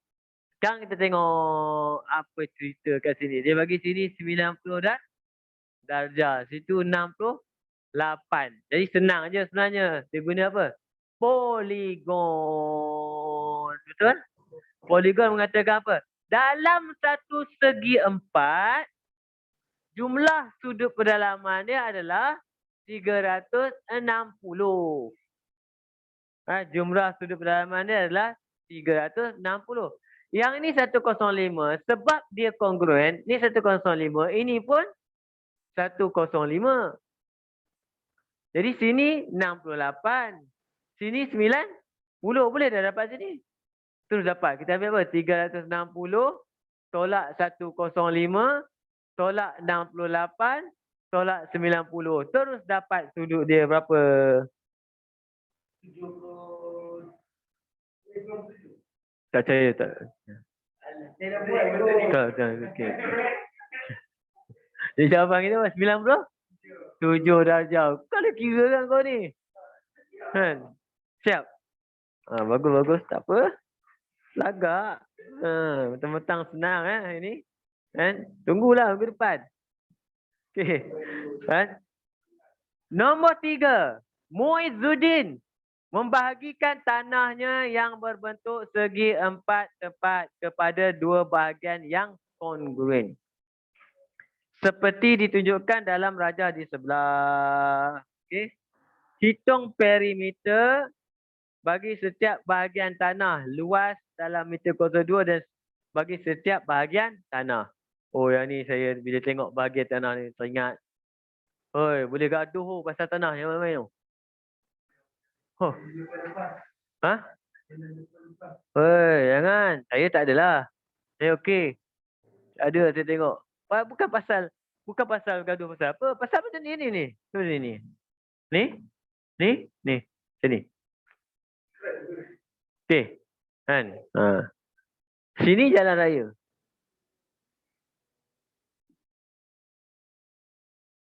Sekarang kita tengok apa cerita kat sini. Dia bagi sini 90 darjah. Situ 68. Jadi senang je sebenarnya. Dia guna apa? Poligon. Betul? Poligon mengatakan apa? Dalam satu segi 4, jumlah sudut pedalaman dia adalah 360. Jumlah sudut pedalaman dia adalah 360. Yang ini 105. Sebab dia kongruen, ni 105, ini pun 105. Jadi sini 68. Sini 90. Boleh dah dapat sini. Terus dapat. Kita ambil apa? 360 tolak 105 tolak 68 tolak 90. Terus dapat sudut dia berapa? 70. Tak percaya tak? Tak. Okay. Jadi jawapan kita apa? 97 darjah. Kau dah kira kan kau ni? Kan? Siap? Bagus. Tak apa. Lagak. Mentang-mentang senang ini. Kan? Tunggulah minggu depan. Okey. Kan? Nombor 3. Muizzuddin membahagikan tanahnya yang berbentuk segi 4 tepat kepada 2 bahagian yang kongruen. Seperti ditunjukkan dalam rajah di sebelah. Okey. Hitung perimeter bagi setiap bahagian tanah luas dalam meter kuasa 2 dan bagi setiap bahagian tanah. Oh, yang ni saya bila tengok bahagian tanah ni teringat. Oi, boleh gaduh pasal tanah yang main-main tu. Oi, jangan. Saya tak adalah. Saya okey. Ada saya tengok. Bukan pasal gaduh pasal apa. Pasal macam ni. Ni. Sini. Okey. Kan? Sini jalan raya.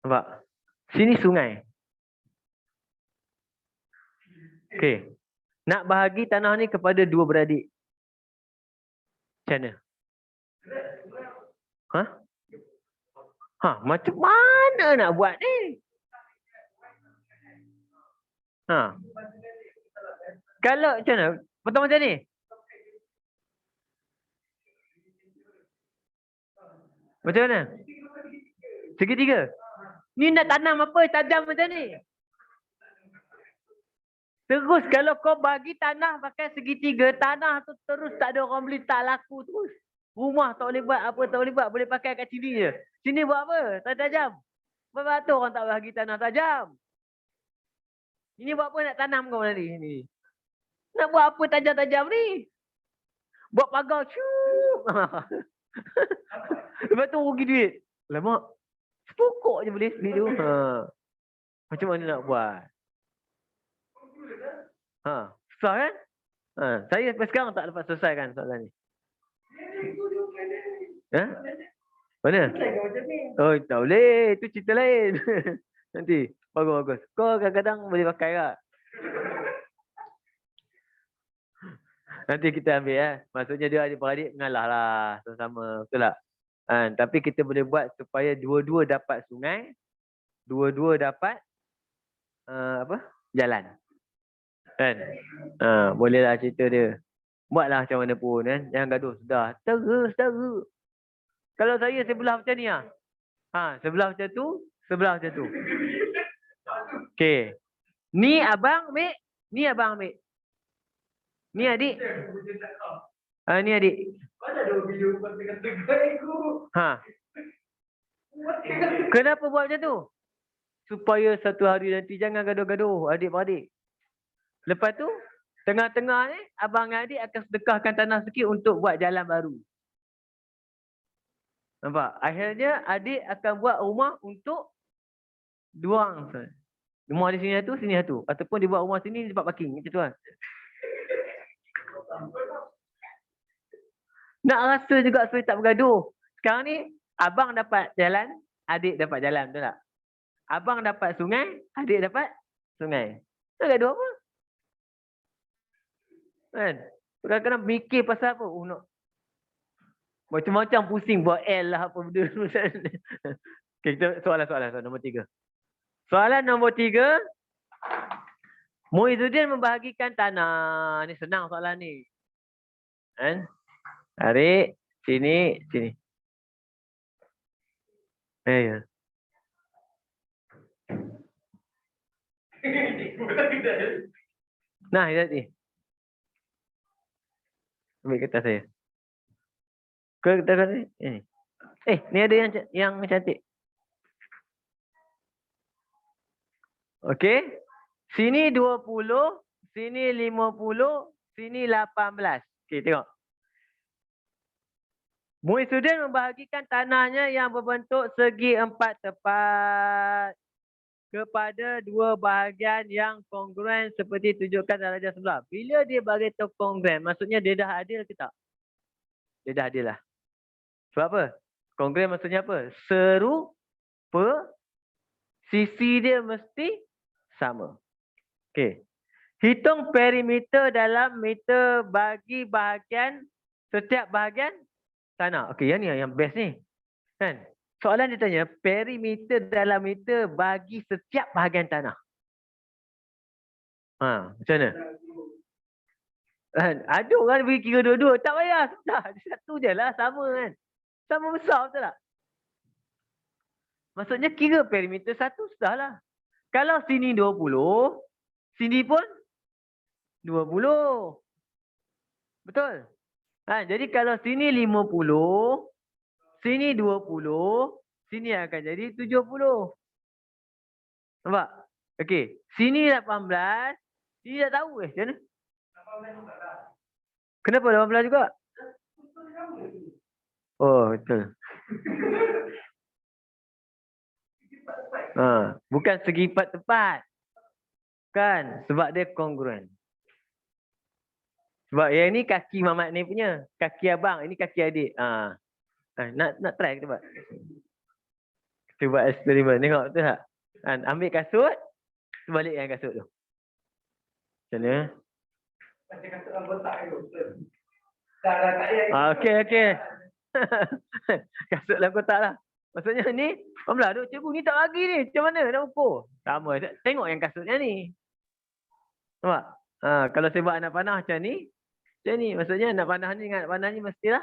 Nampak? Sini sungai. Okey. Nak bahagi tanah ni kepada 2 beradik. Macam mana? Macam mana nak buat ni? Kalau macam mana? Potong macam ni? Macam mana? Segitiga. Ni nak tanam apa tajam macam ni? Terus kalau kau bagi tanah pakai segitiga, tanah tu terus tak ada orang beli, tak laku terus. Rumah tak boleh buat, apa tak boleh buat, boleh pakai kat sini je. Sini buat apa? Tak tajam. Sebab tu orang tak bagi tanah tajam. Ini buat apa nak tanam kau nanti ni? Nak buat apa tajam-tajam ni? Buat pagar. Lepas tu rugi duit. Lama. Sepokok je boleh beli tu. Macam mana nak buat? Susah kan? Saya sampai sekarang tak dapat selesaikan soalan ni. Mana? Oh, tak boleh. Itu cerita lain. Nanti. Bagus-bagus. Kau kadang-kadang boleh pakai tak? Nanti kita ambil Maksudnya dia adik-beradik mengalah lah sama-sama. Betul tak? Tapi kita boleh buat supaya dua-dua dapat sungai. Dua-dua dapat jalan. Kan? Bolehlah cerita dia. Buatlah macam mana pun kan. Jangan gaduh. Sudah. Setara. Kalau saya sebelah macam ni sebelah macam tu. Sebelah macam tu. Okey. Ni abang ambil. Ni abang ambil. Ni adik. Ni adik. Kenapa buat macam tu? Supaya satu hari nanti jangan gaduh-gaduh adik-beradik. Lepas tu, tengah-tengah ni, abang dan adik akan sedekahkan tanah sikit untuk buat jalan baru. Nampak? Akhirnya, adik akan buat rumah untuk dua orang. Rumah di sini satu, sini satu. Ataupun dia buat rumah sini, tempat parking. Macam tu kan. Nak rasa juga supaya tak bergaduh. Sekarang ni, abang dapat jalan, adik dapat jalan. Betul tak? Abang dapat sungai, adik dapat sungai. Tak gaduh apa? Kan? Kadang-kadang mikir pasal apa? Nak macam-macam pusing buat L lah apa benda. Okay, kita soalan nombor 3. Soalan nombor 3. Muizzuddin membahagikan tanah. Ni senang soalan ni. Kan? Tarik. Sini. Ya. Nah, lihat ni. Ambil kertas saya. Kertas saya. Ni ada yang cantik. Okey. Sini 20, sini 50, sini 18. Okey, tengok. Muizzuddin membahagikan tanahnya yang berbentuk segi 4 tepat kepada dua bahagian yang kongruen seperti tunjukkan dalam rajah sebelah. Bila dia bagi tahu kongruen, maksudnya dia dah adil ke tak? Dia dah adil lah. Sebab apa? Kongruen maksudnya apa? Serupa, sisi dia mesti sama. Okey. Hitung perimeter dalam meter bagi bahagian setiap bahagian tanah. Okey, yang ni yang best ni. Kan? Soalan dia tanya perimeter dalam meter bagi setiap bahagian tanah. Macam mana? Ada orang bagi kira dua-dua. Tak payah. Sudah. Satu je lah. Sama kan. Sama besar betul tak? Maksudnya kira perimeter satu sudahlah. Kalau sini 20, sini pun 20. Betul? Jadi kalau sini 50, sini 20, sini akan jadi 70. Nampak? Okey. Sini 18, sini tak tahu macam mana? Kenapa 18 juga? Oh, betul. Bukan segi 4 tepat. Kan? Sebab dia kongruen. Sebab yang ni kaki mamat ni punya. Kaki abang. Ini kaki adik. Nak try kita buat. Kita buat eksperimen. Tengok betul tak? Ambil kasut. Sebalikkan kasut tu. Macam mana? Macam kasut dalam kotak tu. Okey. Kasut dalam kotak lah. Maksudnya ni. Amlah, cikgu ni tak bagi ni. Macam mana nak ukur? Sama. Tengok yang kasutnya ni. Nampak? Kalau saya buat anak panah macam ni. Macam ni. Maksudnya anak panah ni dengan anak panah ni mestilah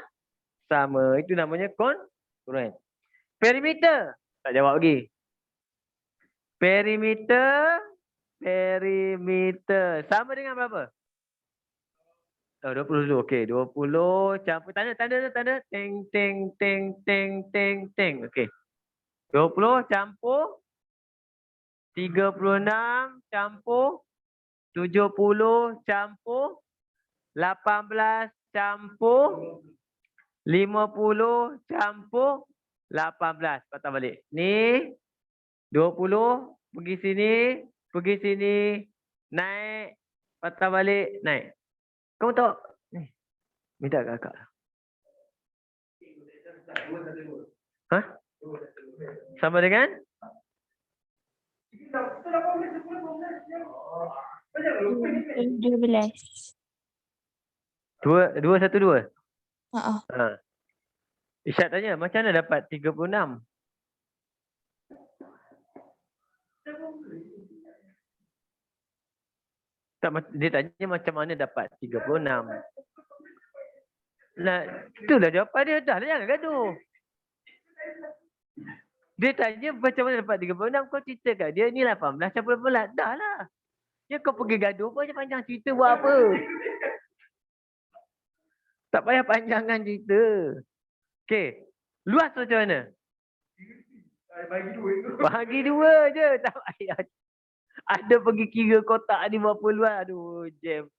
sama. Itu namanya kongruen. Perimeter. Tak jawab lagi. Perimeter. Perimeter. Sama dengan berapa? Oh, 20 dulu. Okey, 20 campur tanda. Teng teng teng teng teng teng. Okey. 20 campur 36 campur 70 campur 18 campur 50 campur 18. Patah balik. Ni 20 pergi sini, naik, patah balik, naik. Kamu tahu? Ni, minta kakak. Hah? Sama dengan? 12. 212. Ha. Ha. Isyad tanya, macam mana dapat 36? Tak, dia tanya macam mana dapat 36. Nah, itulah jawapan dia. Dah lah, jangan gaduh. Dia tanya macam mana dapat 36, kau cerita kat dia ni 18 campur 18. Dah lah. Ya kau pergi gaduh apa je panjang cerita buat apa? Tak payah panjangkan cerita. Okey. Luas macam mana? Bagi dua je. Tak payah. Ada pergi kira kotak ni berapa luas. Aduh, jam.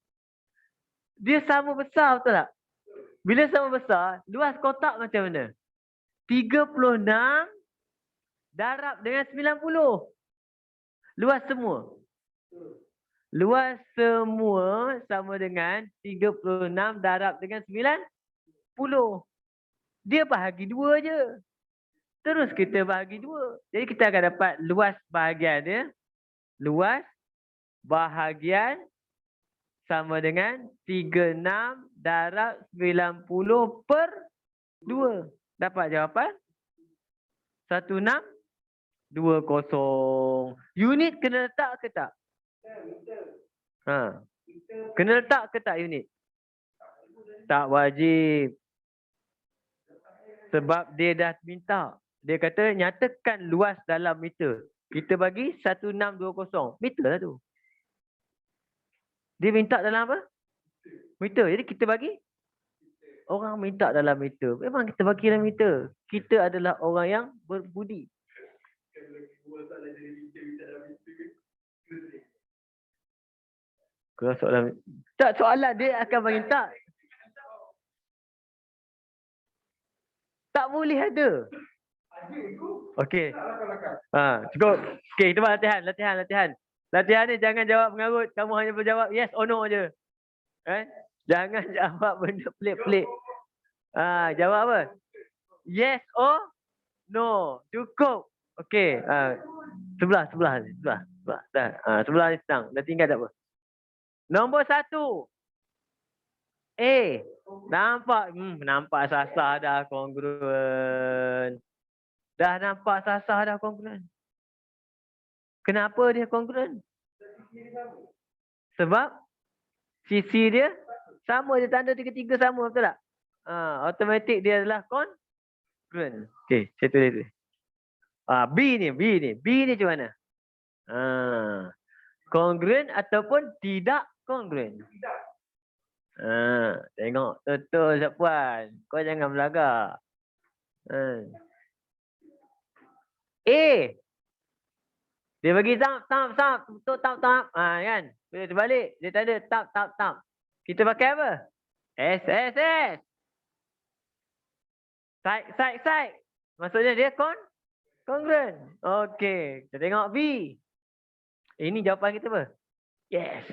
Dia sama besar betul tak? Bila sama besar, luas kotak macam mana? 36 darab dengan 90. Luas semua. Luas semua sama dengan 36 darab dengan 90. Dia bahagi 2 je. Terus kita bahagi 2. Jadi kita akan dapat luas bahagian dia. Luas bahagian sama dengan 36 darab 90 per 2. Dapat jawapan? 1620. Unit kena letak ke tak? Ha. Kena letak ke tak unit? Tak wajib. Sebab dia dah minta. Dia kata nyatakan luas dalam meter. Kita bagi 1620. Meter lah tu. Dia minta dalam apa? Meter. Jadi kita bagi? Orang minta dalam meter. Memang kita bagi dalam meter. Kita adalah orang yang berbudi. Kalau soalan tak, soalan dia akan minta. Tak boleh ada. Okey. Ha, cukup. Okey, kita buat latihan. Latihan ni jangan jawab mengarut. Kamu hanya berjawab yes or no je. Jangan jawab benda pelik-pelik. Ha, jawab apa? Yes or no. Cukup. Okey. Sebelah. Dah. Sebelah ni senang. Dah tinggal tak apa. Nombor 1. A. Nampak sasar dah kongruen. Dah nampak sasar dah kongruen. Kenapa dia kongruen? Sebab sisi dia sama, dia tanda tiga-tiga sama, betul tak? Automatik dia adalah kongruen. Okey, saya tulis. B ni macam mana? Kongruen ataupun tidak kongruen? Tengok betul Puan. Kau jangan belagak. A. Dia bagi tap. Betul tap. Kan? Bila terbalik, dia tak ada tap. Kita pakai apa? S. Side. Maksudnya dia kongruen. Okey. Kita tengok B. Ini jawapan kita apa? Yes.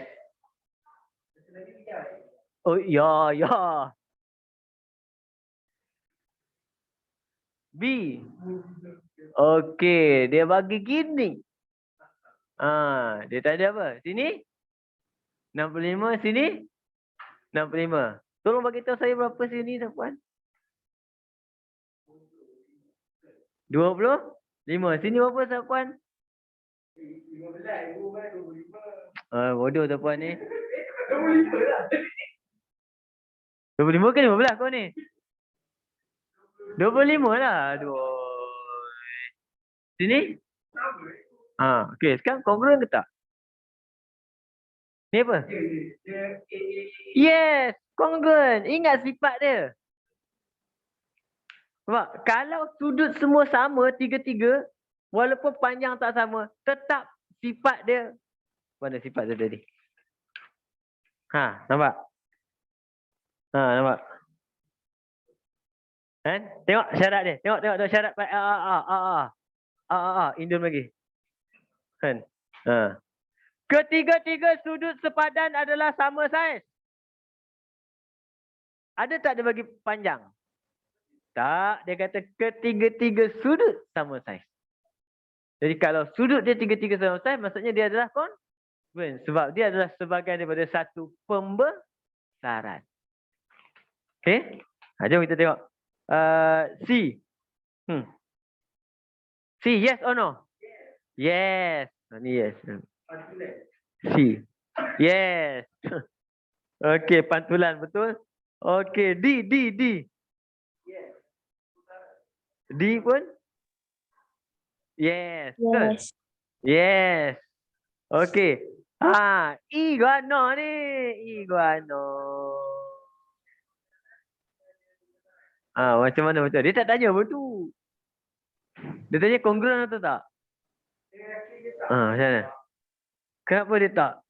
Oh, ya. B. Okey, dia bagi gini. Dia tanda apa? Sini 65, sini 65. Tolong bagi tahu saya berapa sini dah Puan? 25. Sini berapa tak Puan? 15. Bodoh tak Puan ni. 25 lah. 25 ke 15 kau ni? 25 lah. Aduh. Sini. Okey, sekarang congruent ke tak? Ni apa? Yes, congruent. Ingat sifat dia. Sebab kalau sudut semua sama, tiga-tiga, walaupun panjang tak sama, tetap sifat dia. Mana sifat dia tadi? Nampak? Nampak? Kan? Tengok syarat dia. Tengok syarat. Indun lagi. Kan? Ketiga-tiga sudut sepadan adalah sama saiz. Ada tak dia bagi panjang? Tak, dia kata ketiga-tiga sudut sama saiz. Jadi kalau sudut dia tiga-tiga sama saiz, maksudnya dia adalah congruent. Sebab dia adalah sebahagian daripada satu pembesaran. Okey? Jom kita tengok. C. C, yes or no? Yes. Ni yes. C. Yes. Okey, pantulan betul. Okey, D. D pun? Yes. Yes. Yes. Okey. Iguana ni. Iguana. Macam mana betul? Dia tak tanya pun tu. Dia tanya congruent atau tak? Macam mana? Kenapa dia tak?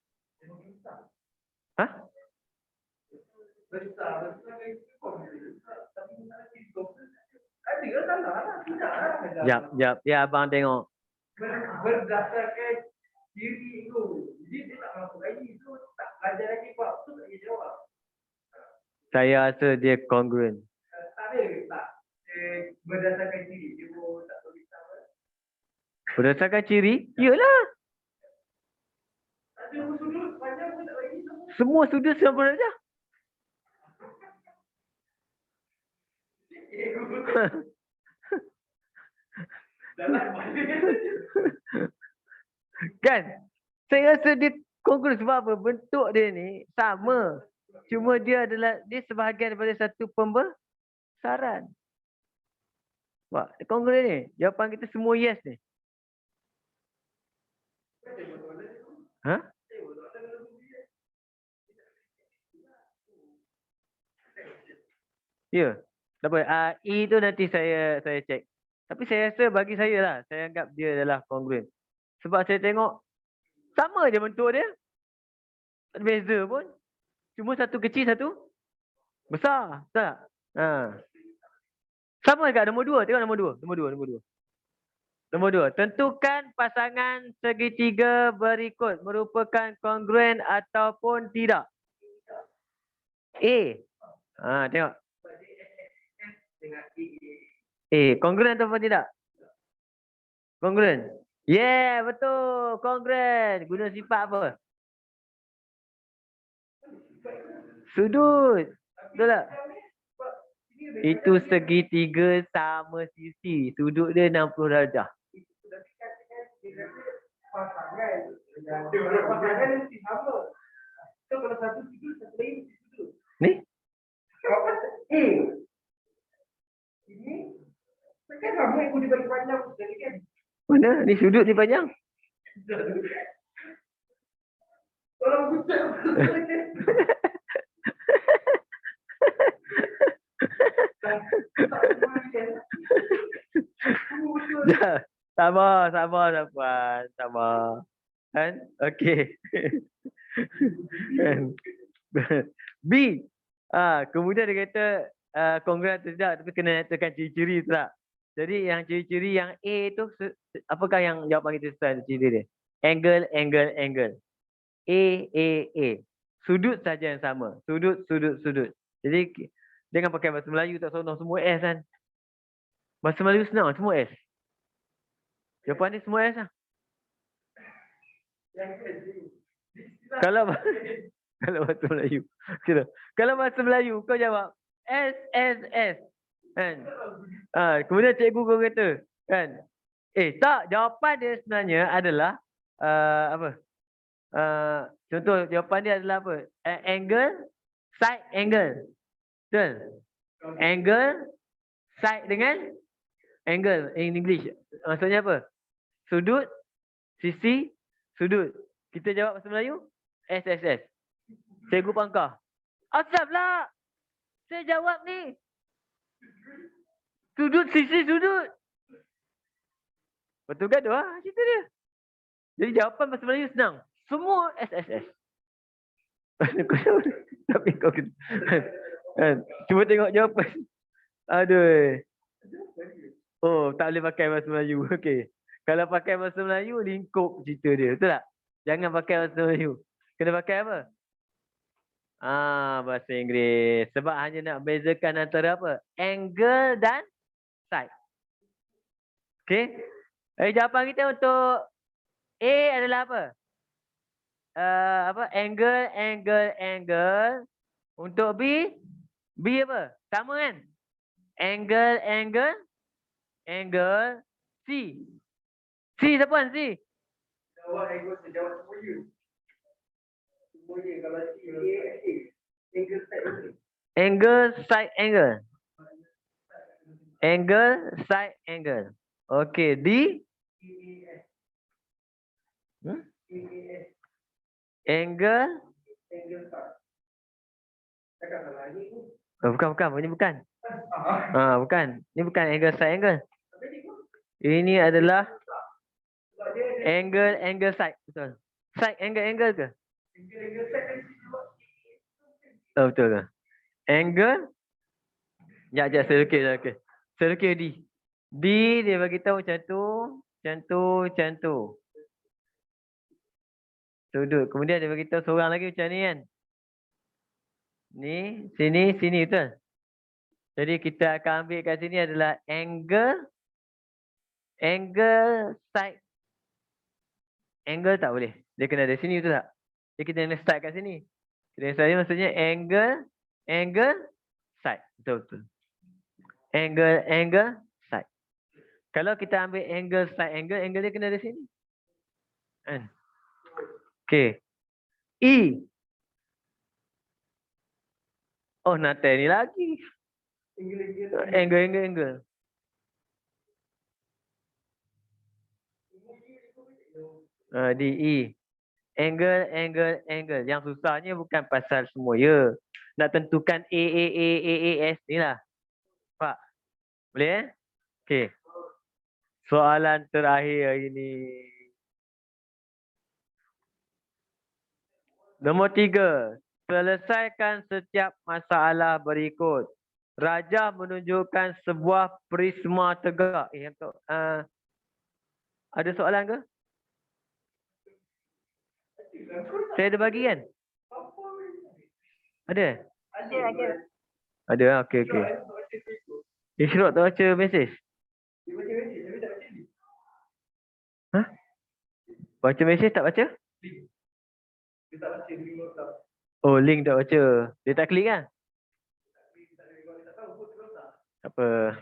Jap. Ya, abang tengok. Berdasarkan diri itu. Dia tak mampu lagi. Itu tak belajar lagi. Pak. Itu tak jawab. Saya rasa dia congruent. Tak ada. Berdasarkan diri. Dia tak boleh sama. Berdasarkan ciri? Iyalah. Sudut panjang pun tak bagi. Semua sudut 90 darjah. Kan? Saya rasa dia congruent sebab apa? Bentuk dia ni sama. Cuma dia sebahagian daripada satu pembesaran. Wah, congruent ni. Jawapan kita semua yes ni. Ya. Tak apa. E tu nanti saya cek. Tapi saya rasa bagi saya lah. Saya anggap dia adalah congruent. Sebab saya tengok sama je bentuk dia. Tak ada beza pun. Cuma satu kecil, satu besar. Tak? Sama dekat nombor 2. Tengok nombor 2. Tentukan pasangan segitiga berikut merupakan congruent ataupun tidak. A. Tengok. Congruent ataupun tidak? Congruent. Yeah, betul. Congruent. Guna sifat apa? Sudut. Betul tak? Itu segitiga sama sisi. Sudut dia 60 darjah. Ni? Mana? Ni sudut ni panjang. Sabar. Kan? Okey. B. Kemudian dia kata congruent atau tidak, tapi kena nyatakan ciri-ciri tu tak. Jadi yang ciri-ciri yang A tu, apakah yang jawapan kita sesuai ciri dia? Angle. A. Sudut saja yang sama. Sudut. Jadi jangan pakai bahasa Melayu tak senang semua S kan. Bahasa Melayu senang semua S. Jawapan dia semua S lah. Kalau bahasa Melayu. Kalau bahasa Melayu kau jawab S. Kan? Kemudian cikgu kau kata kan? Tak, jawapan dia sebenarnya adalah apa? Contoh jawapan dia adalah apa? Angle, side angle. Betul? Angle, side dengan angle in English. Maksudnya apa? sudut, sisi, sudut. Kita jawab bahasa Melayu, SSS. Cikgu Pangkah. Asaplah. Saya jawab ni. Sudut, sisi, sudut. Betul gaduh lah cerita dia. Jadi jawapan bahasa Melayu senang. Semua SSS. Tapi kau kena. Cuba tengok jawapan. Aduh. Oh, tak boleh pakai bahasa Melayu. Okey. Kalau pakai bahasa Melayu, lingkup cerita dia. Betul tak? Jangan pakai bahasa Melayu. Kena pakai apa? Bahasa Inggeris. Sebab hanya nak bezakan antara apa? Angle dan side. Okey. Jawapan kita untuk A adalah apa? Angle, angle, angle. Untuk B, B apa? Sama kan? Angle, angle, angle. C. C siapa kan? C. Jawab angle, jawab semuanya. Semuanya kalau C, angle side angle. Angle, side angle. Angle, side angle. Okey, D. Angle. Bukan. Ini bukan. Bukan. Ini bukan angle side angle. Ini adalah angle side. Betul. Side angle ke? Betul ke? Angle. Sekejap. Saya lukis D. D dia bagi tahu macam tu. Sudut. Kemudian dia bagi tahu seorang lagi macam ni kan. Ni, sini betul. Jadi kita akan ambil kat sini adalah angle side. Angle tak boleh. Dia kena dari sini betul tak? Jadi kita kena start kat sini. Jadi saya maksudnya angle side. Betul. Angle side. Kalau kita ambil angle side angle dia kena dari sini. Kan? Okey. E. Oh, nak ni lagi. Angle. DE. Angle. Yang susahnya bukan pasal semua ya. Nak tentukan AS ni lah. Pak. Boleh Okey. Soalan terakhir ini. Nombor 3. Selesaikan setiap masalah berikut. Rajah menunjukkan sebuah prisma tegak. Ada soalan ke? Saya ada bagi kan? Ada? Ada, okey. Ishrok tak baca mesej? Baca mesej tak baca? Oh, link tak baca. Dia tak klik kan? Apa?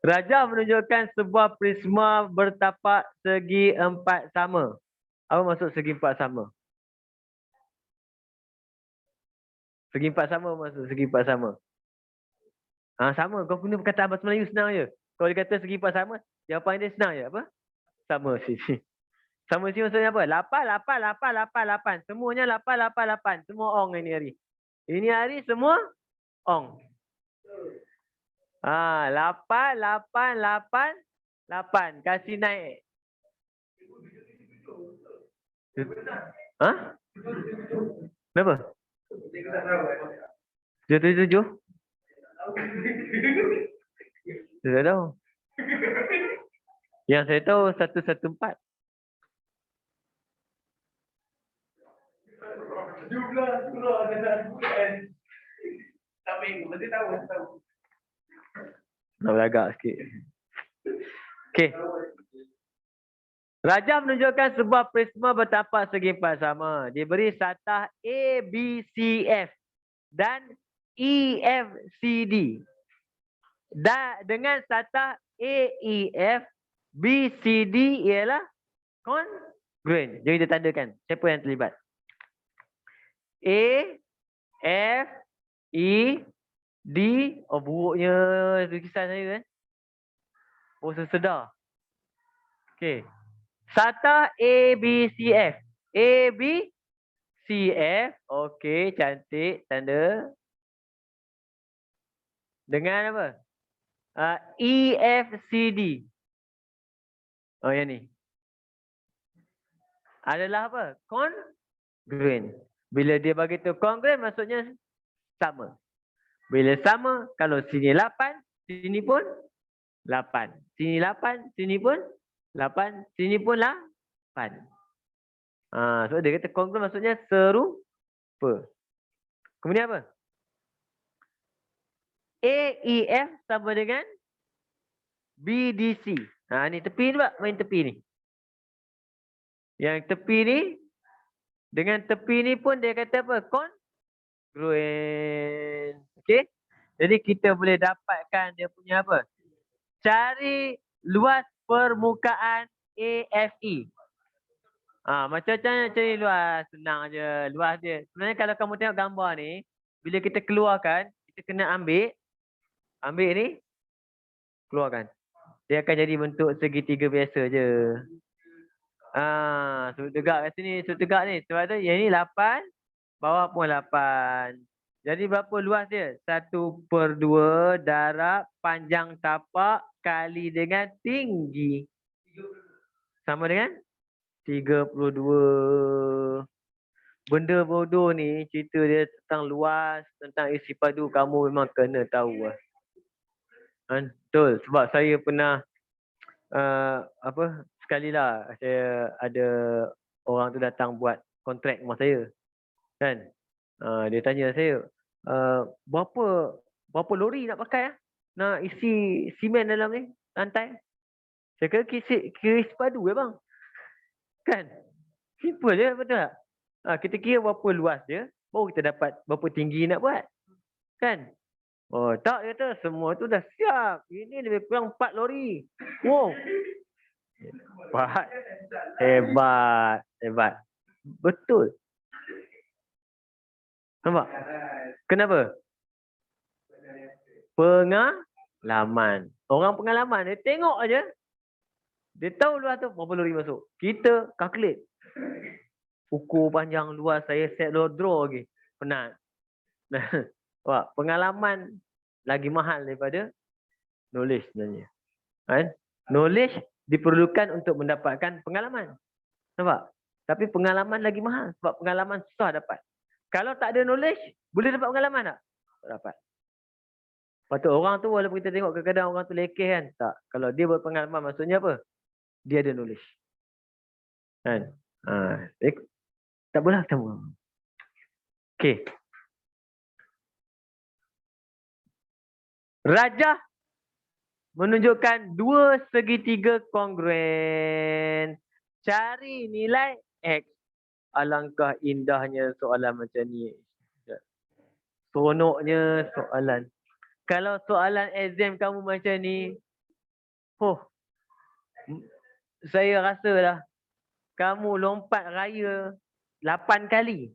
Rajah menunjukkan sebuah prisma bertapak segi empat sama. Apa maksud segi empat sama? Segi empat sama maksud segi empat sama. Sama. Kau guna perkataan bahasa Melayu senang je. Kalau dia kata segi empat sama, jawapan dia senang je. Apa? Sama sisi. Sama sisi maksudnya apa? 8. Semuanya 8. Semua ong ini hari. Ini hari semua ong. 8. Kasih naik. Kenapa? 7. Saya tak tahu. Yang saya tahu 114. Tapi mesti tahu. Nak beragak sikit. Okey. Rajah menunjukkan sebuah prisma bertapak segi empat sama. Diberi satah ABCF dan EFCD. Dengan satah AEF, BCD ialah kongruent. Jadi kita tandakan siapa yang terlibat. A, F, E, D. Oh, buruknya lukisan saya kan. Oh, sesedar. Okey. Satah ABCF. ABCF. Okey, cantik. Tanda. Dengan apa? EFCD. Oh, yang ni. Adalah apa? Congruent. Bila dia bagi tu congruent, maksudnya sama. Bila sama, kalau sini 8, sini pun 8. Sini 8, sini pun 8. Sini pun 8. So dia kata congruent maksudnya serupa. Kemudian apa? AEF sama dengan BDC. Ni tepi ni Pak. Main tepi ni. Yang tepi ni, dengan tepi ni pun dia kata apa? Congruent. Okey? Jadi kita boleh dapatkan dia punya apa? Cari luas permukaan AFE. Macam nak cari luas? Senang aja. Luas dia. Sebenarnya kalau kamu tengok gambar ni, bila kita keluarkan, kita kena ambil ni, keluarkan. Dia akan jadi bentuk segitiga biasa je. Sudut tegak kat sini, sudut tegak ni. Sebab tu yang ni 8, bawah pun 8. Jadi berapa luas dia? 1/2 darab panjang tapak kali dengan tinggi. Sama dengan 32. Benda bodoh ni, cerita dia tentang luas, tentang isi padu, kamu memang kena tahu lah. Betul. Sebab saya pernah sekali lah saya ada orang tu datang buat kontrak rumah saya. Kan? Dia tanya saya, berapa lori nak pakai nak isi simen dalam ni, lantai? Saya kata kira isi padu bang. Kan? Simple je, betul tak? Kita kira berapa luas dia, baru kita dapat berapa tinggi nak buat. Kan? Oh, tak, dia kata semua tu dah siap. Ini lebih kurang 4 lori. Wow. Hebat. Betul. Nampak? Kenapa? Pengalaman. Orang pengalaman dia tengok aja. Dia tahu luas tu berapa lori masuk. Kita calculate. Ukur panjang luas, saya set draw lagi. Penat. Wah, pengalaman lagi mahal daripada knowledge sebenarnya. Kan? Knowledge diperlukan untuk mendapatkan pengalaman. Nampak? Tapi pengalaman lagi mahal sebab pengalaman susah dapat. Kalau tak ada knowledge, boleh dapat pengalaman tak? Tak dapat. Patut orang tu walaupun kita tengok kadang-kadang orang tu lekeh kan. Tak. Kalau dia berpengalaman maksudnya apa? Dia ada knowledge. Kan? Tak boleh ketemu. Okey. Rajah menunjukkan dua segitiga kongruen. Cari nilai X. Alangkah indahnya soalan macam ni. Seronoknya soalan. Kalau soalan exam kamu macam ni, saya rasa lah kamu lompat raya 8 kali.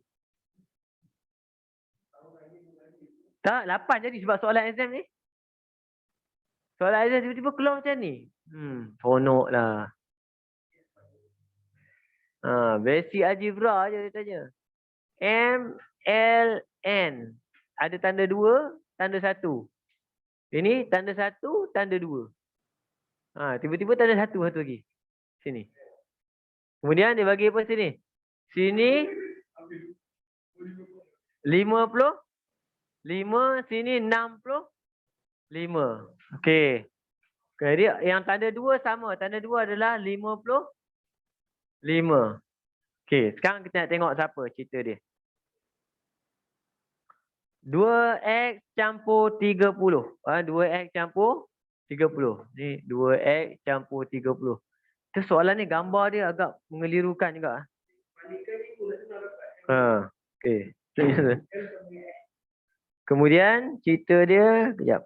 Tak, 8 jadi sebab soalan exam ni. Soalan exam tiba-tiba keluar macam ni. Seronok lah. Basic algebra je dia tanya. MLN. Ada tanda 2, tanda 1. Ini tanda 1, tanda 2. Tiba-tiba tanda 1 satu lagi. Sini. Kemudian dia bagi apa sini? Sini 55, sini 65. Okey. Jadi yang tanda 2 sama. Tanda 2 adalah 55. Okey, sekarang kita nak tengok siapa cerita dia. 2x campur 30. 2x campur 30. Ni 2x campur 30. Itu soalan ni gambar dia agak mengelirukan juga. Okey. Kemudian cerita dia, kejap.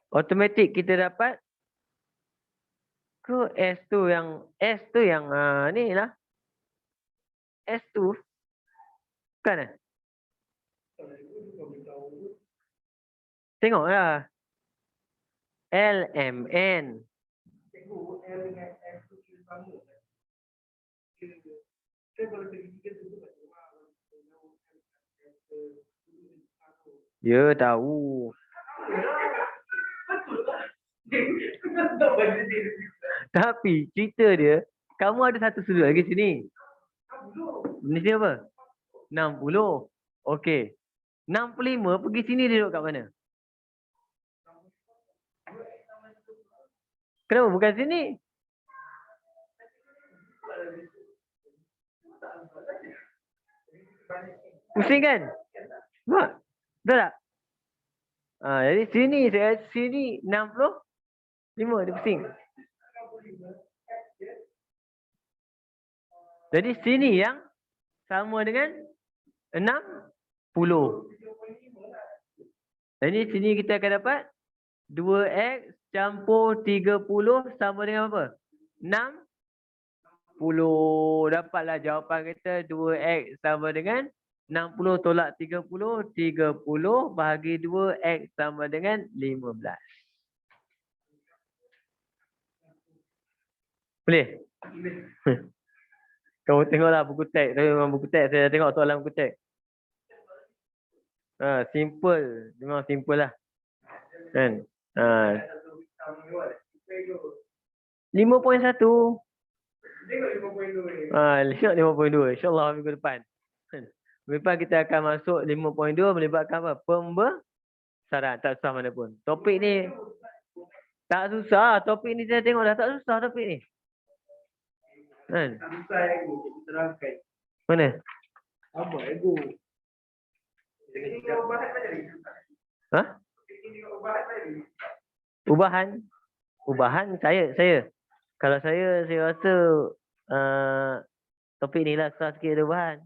Automatik kita dapat ke S tu yang ni lah. S2 kan? Tengoklah. LMN. Ya tahu. Tapi cerita dia, kamu ada satu sudut lagi sini. Ni apa? 60. Okey. 65 pergi sini dia duduk kat mana? Kenapa bukan sini? Pusing kan? Nampak? Betul tak? Jadi sini, saya sini 65 dia pusing. Jadi sini yang sama dengan 60. Jadi sini kita akan dapat 2x campur 30 sama dengan apa? 60. Dapatlah jawapan kita 2x sama dengan 60 tolak 30. 30 bahagi 2x sama dengan 15. Boleh? Kamu tengoklah buku teks. Tapi memang buku teks. Saya tengok soalan buku teks. Simple. Memang simple lah. Kan? 5.1. Lihat 5.2. InsyaAllah minggu depan. Minggu depan kita akan masuk 5.2 melibatkan apa? Pembesaran. Tak susah mana pun. Topik ni tak susah. Topik ni saya tengok dah tak susah topik ni. Kan? Tak susah ego. Kita terangkan. Mana? Apa ego? Ha? Ubahan? Ubahan saya. Kalau saya rasa topik ni lah susah sikit ada ubahan.